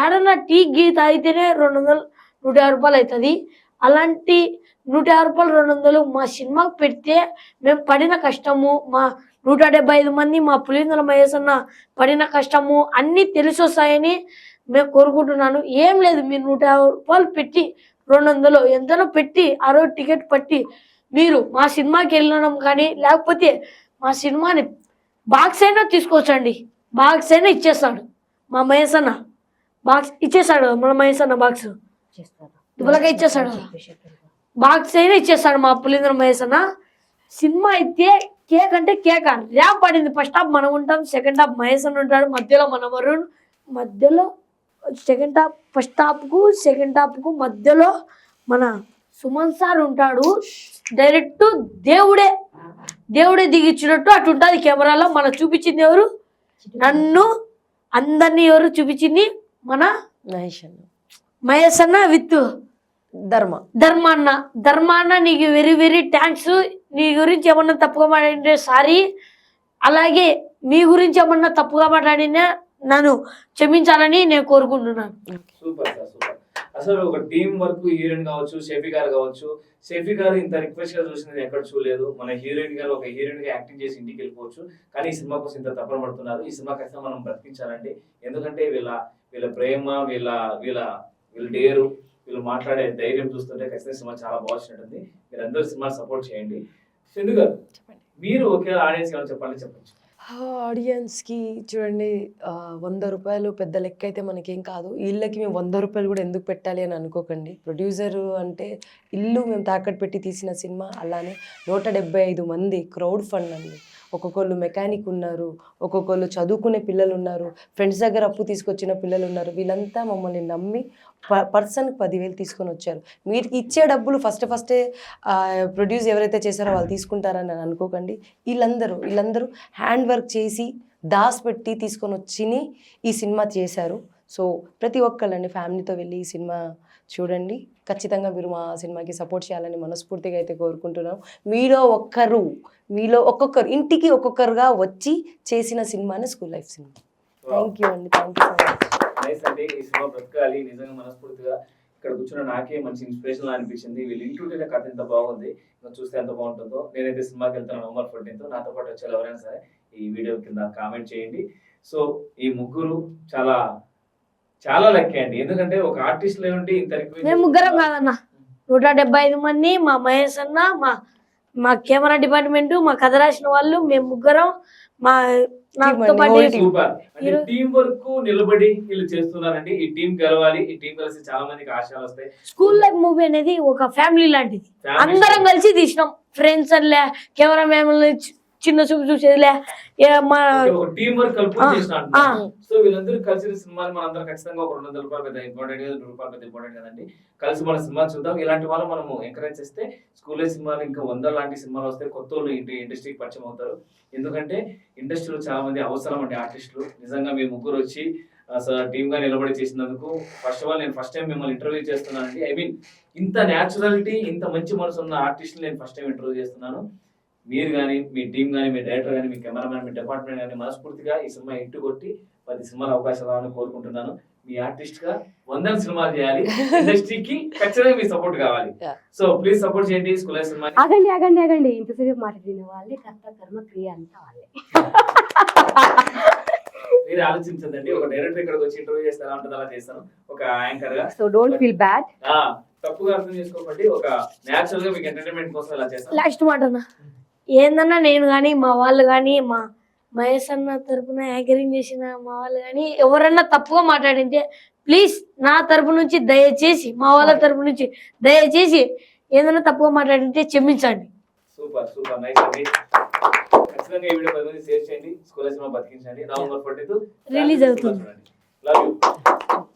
ఏడన్నా టీ గీ తాగితేనే 150 రూపాయలు అవుతుంది. అలాంటి 150 రూపాయలు 200 మా సినిమాకి పెడితే మేము పడిన కష్టము, మా 175 మంది మా పులిందల మహేష్ అన్న పడిన కష్టము అన్నీ తెలిసి వస్తాయని మేము కోరుకుంటున్నాను. ఏం లేదు, మీరు 150 రూపాయలు పెట్టి 200 ఎంతనో పెట్టి ఆ రోజు టికెట్ పట్టి మీరు మా సినిమాకి వెళ్ళడం కానీ, లేకపోతే మా సినిమాని బాక్స్ అయినా తీసుకోవచ్చండి. బాక్స్ అయినా ఇచ్చేస్తాడు మా మహేష్ అన్న. బాక్స్ ఇచ్చేస్తాడు మన మహేష్ అన్న, బాక్స్ దుబ్బలగా ఇచ్చేస్తాడు. బాక్స్ అయినా ఇచ్చేస్తాడు మా పులింద్ర మహేష్ అన్న. సినిమా అయితే కేక్ అంటే కేక్ ర్యాప్ పడింది. ఫస్ట్ హాఫ్ మనం ఉంటాం, సెకండ్ హాఫ్ మహేష్ అన్న ఉంటాడు, మధ్యలో మన వరుణ్, మధ్యలో సెకండ్ హాఫ్ ఫస్ట్ హాఫ్కు సెకండ్ హాఫ్కు మధ్యలో మన సుమన్ సార్ ఉంటాడు. డైరెక్ట్ దేవుడే దిగిచ్చినట్టు అటు ఉంటుంది కెమెరాలో. మన చూపించింది ఎవరు? నన్ను, అందరినీ ఎవరు చూపించింది? మన మహేష్ అన్న విత్ ధర్మ అన్న. నీకు వెరీ వెరీ థ్యాంక్స్. నీ గురించి ఏమన్నా తప్పుగా మాట్లాడింటే సారీ. అలాగే మీ గురించి ఏమన్నా తప్పుగా మాట్లాడినా నన్ను క్షమించాలని నేను కోరుకుంటున్నాను. Super sir, super. అసలు ఒక టీం వర్క్, హీరోయిన్ కావచ్చు, షెఫీ గారు కావచ్చు. షెఫీ గారు ఇంత రిక్వెస్ట్ గా చూసినది ఎక్కడ చూడలేదు. మన హీరోయిన్ గారు ఒక హీరోయిన్ గా యాక్టింగ్ చేసి ఇంటికి వెళ్ళిపోవచ్చు, కానీ ఈ సినిమా కోసం ఇంత తపన పడుతున్నారు. ఈ సినిమా ఖచ్చితంగా మనం బ్రతికించాలండి. ఎందుకంటే వీళ్ళ ప్రేమ, వీళ్ళ డేరు, వీళ్ళు మాట్లాడే ధైర్యం చూస్తుంటే ఖచ్చితంగా సినిమా చాలా బాగుంటుంది. మీరు అందరూ సినిమా సపోర్ట్ చేయండి. చందు గారు, మీరు ఒకే ఆడియన్స్ ఏమైనా చెప్పచ్చు. ఆడియన్స్కి చూడండి, 100 రూపాయలు పెద్ద లెక్క అయితే మనకేం కాదు. ఇళ్ళకి మేము 100 రూపాయలు కూడా ఎందుకు పెట్టాలి అని అనుకోకండి. ప్రొడ్యూసర్ అంటే ఇల్లు మేము తాకట్టు పెట్టి తీసిన సినిమా. అలానే 175 మంది క్రౌడ్ ఫండ్ అండి. ఒక్కొక్కళ్ళు మెకానిక్ ఉన్నారు, ఒక్కొక్కళ్ళు చదువుకునే పిల్లలు ఉన్నారు, ఫ్రెండ్స్ దగ్గర అప్పు తీసుకొచ్చిన పిల్లలు ఉన్నారు. వీళ్ళంతా మమ్మల్ని నమ్మి పర్సన్కి 10,000 తీసుకొని వచ్చారు. మీరు ఇచ్చే డబ్బులు ఫస్టే ప్రొడ్యూస్ ఎవరైతే చేశారో వాళ్ళు తీసుకుంటారని అని అనుకోకండి. వీళ్ళందరూ హ్యాండ్ వర్క్ చేసి దాచిపెట్టి తీసుకొని వచ్చి ఈ సినిమా చేశారు. సో ప్రతి ఒక్కళ్ళండి ఫ్యామిలీతో వెళ్ళి ఈ సినిమా చూడండి. ఖచ్చితంగా మీరు మా సినిమాకి సపోర్ట్ చేయాలని మనస్ఫూర్తిగా అయితే కోరుకుంటున్నాం. మీలో ఒక్కొక్కరు ఇంటికి ఒక్కొక్కరుగా వచ్చి చేసిన సినిమానే school life cinema. Thank you అండి, thank you so much. Nice అండి. ఈ సినిమా బ్రతకాలి. నిజంగా మనస్ఫూర్తిగా ఇక్కడ కూర్చున్న నాకే మంచి ఇన్స్పిరేషన్ అనిపించింది. వీళ్ళు ఇంటుంటేనే కథ ఎంత బాగుంది, చూస్తే ఎంత బాగుంటుందో. నేనైతే సినిమాకి వెళ్తాను November 14th. నాతో పాటు వచ్చే ఎవరైనా సరే ఈ వీడియో కింద కామెంట్ చేయండి. సో ఈ ముగ్గురు చాలా చాలా లక్కీ అండి. ఎందుకంటే ఒక ఆర్టిస్ట్ లో ఉండి ఇంత మేము ముగ్గురం కాదన్న, 175 మంది. మా మహేష్ అన్న, మా కెమెరా డిపార్ట్మెంట్, మా కథ రాసిన వాళ్ళు, మేము ముగ్గురం. సూపర్. అంటే టీం వర్క్ నిలబడి వీళ్ళు చేస్తున్నారండి. ఈ టీం గెలవాలి. ఈ టీం కలిసి చాలా మందికి ఆశయాలు వస్తాయి. స్కూల్ లైఫ్ మూవీ అనేది ఒక ఫ్యామిలీ లాంటిది. అందరం కలిసి తీసినాం. ఫ్రెండ్స్ అనిలే, కెమెరా మ్యాన్ చిన్న చూపు చూసేదిలే, టీం వర్క్ కలుపుకొని చేసిన. సో వీళ్ళందరూ కలిసి సినిమాని మనందరం ఖచ్చితంగా ఒక 200 రూపాయలు పెద్ద ఇంపార్టెంట్ కదా, 2 రూపాయలు పెద్ద ఇంపార్టెంట్ కదండి. కలిసి మన సినిమా చూద్దాం. ఇలాంటి వాళ్ళు మనము ఎంకరేజ్ చేస్తే స్కూల్ సినిమాలు ఇంకా 100 లాంటి సినిమాలు వస్తే కొత్త వాళ్ళు ఇండస్ట్రీకి పరిచయం అవుతారు. ఎందుకంటే ఇండస్ట్రీలో చాలా మంది అవసరం అండి ఆర్టిస్టులు. నిజంగా మీ ముగ్గురు వచ్చి అసలు టీమ్ గా నిలబడి చేసినందుకు ఫస్ట్ ఆఫ్ ఆల్ నేను ఫస్ట్ టైం మిమ్మల్ని ఇంటర్వ్యూ చేస్తున్నానండి. ఐ మీన్ ఇంత న్యాచురాలిటీ, ఇంత మంచి మనసు ఉన్న ఆర్టిస్టులు నేను ఫస్ట్ టైం ఇంటర్వ్యూ చేస్తున్నాను. మీరు కానీ, మీ టీం కానీ, మీ డైరెక్టర్ కానీ, మీ కెమెరామెన్, మీ డిపార్ట్మెంట్ కానీ మనస్ఫూర్తిగా ఈ సినిమా హిట్ కొట్టి 10 సినిమాల అవకాశం రావాలని కోరుకుంటున్నాను. మీ ఆర్టిస్ట్ గా 100 సినిమాలు చేయాలి. ఇండస్ట్రీకి ఖచ్చితంగా మీ సపోర్ట్ కావాలి. సో ప్లీజ్ సపోర్ట్ చేయండి స్కూల్ సినిమా. ఆగండి ఇంతసేపు మాట్లాడిన వాళ్ళే కర్త కర్మ క్రియ అంతా వాళ్ళే. మీరు ఆలోచించండి. ఒక డైరెక్టర్ ఇక్కడికి వచ్చి ఇంటర్వ్యూ చేస్తే ఎలా ఉంటుంది అలా చేస్తాను ఒక యాంకర్ గా. So don't feel bad. తప్పుగా అర్థం చేసుకోకండి. ఒక న్యాచురల్ గా మీకు ఎంటర్టైన్మెంట్ కోసం ఇలా చేస్తాను. లాస్ట్ మాట అన్న, ఏందన్నా నేను కానీ, మా వాళ్ళు కానీ, మా మహేష్ అన్న తరపున యాంకరింగ్ చేసిన మా వాళ్ళు కానీ ఎవరన్నా తప్పుగా మాట్లాడింటే ప్లీజ్ నా తరపు నుంచి దయచేసి, మా వాళ్ళ తరపు నుంచి దయచేసి ఏదైనా తప్పుగా మాట్లాడింటే క్షమించండి. సూపర్ సూపర్ నైస్ అండి. ఖచ్చితంగా ఈ వీడియో 10 మంది షేర్ చేయండి. స్కూల్ సినిమా బతికించండి. November 14th రిలీజ్ అవుతుంది. Love you.